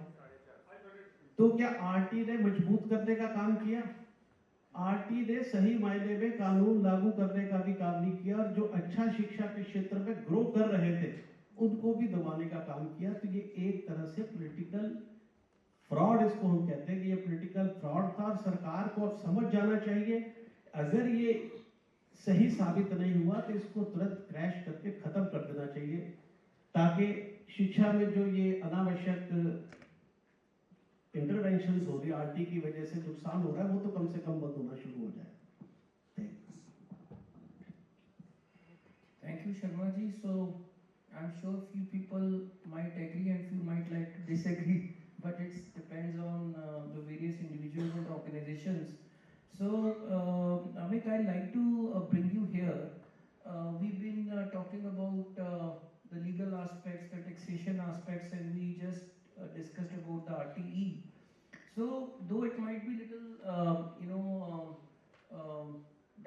तो क्या आरटी ने मजबूत करने का काम किया? आरटी ने सही मायने में कानून लागू करने का भी काम नहीं किया, और जो अच्छा शिक्षा के क्षेत्र में ग्रो कर रहे थे उनको भी दबाने का काम किया। तो ये एक तरह से पॉलिटिकल फ्रॉड, इसको हम कहते हैं कि ये पॉलिटिकल फ्रॉड था। और सरकार को अब समझ जाना चाहिए, अगर ये सही साबित नहीं हुआ तो इसको तुरंत क्रैश करके खत्म कर देना चाहिए, ताकि शिक्षा में जो ये अनावश्यक इंटरवेंशन हो रही है, आरटी की वजह से नुकसान हो रहा है, वो तो कम से कम बंद होना शुरू हो जाए। Thank you, Sharma ji. So, I'm sure few people might agree and few might like to disagree, but it depends on the various individuals and organizations. So, Amit, I'd like to bring you here. We've been talking about the legal aspects, the taxation aspects, and we just discussed about the RTE. So, though it might be little,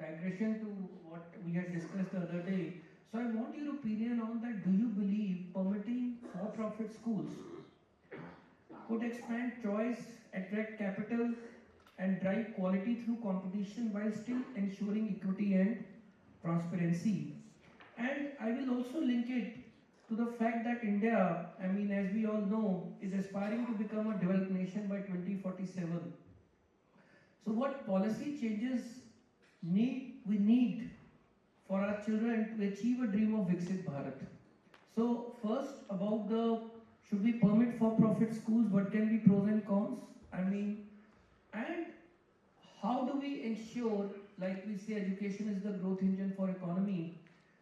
digression to what we had discussed the other day, so I want your opinion on that. Do you believe permitting for-profit schools could expand choice, attract capital, and drive quality through competition while still ensuring equity and transparency? And I will also link it to the fact that India, I mean, as we all know, is aspiring to become a developed nation by 2047. So what policy changes we need for our children to achieve a dream of Viksit Bharat? So first, about should we permit for-profit schools? What can be pros and cons? I mean, and how do we ensure, like we say, education is the growth engine for economy,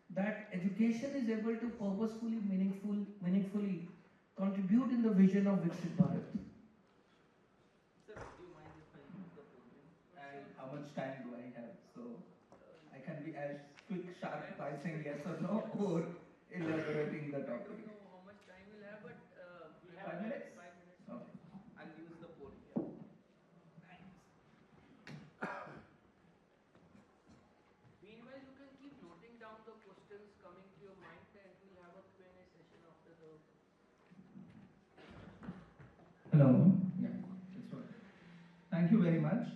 that education is able to purposefully, meaningfully contribute in the vision of Viksit Bharat? Sir, do you mind if I use the podium? And how much time do I have? So I can be as quick, sharp by saying yes or no, or elaborating the topic. I don't know how much time we'll have, but we have 5 minutes? 5 minutes. Okay, I'll use the podium. Meanwhile, you can keep noting down the questions coming to your mind, and we'll have a Q&A session after the. Hello. Yeah, it's okay. Thank you very much.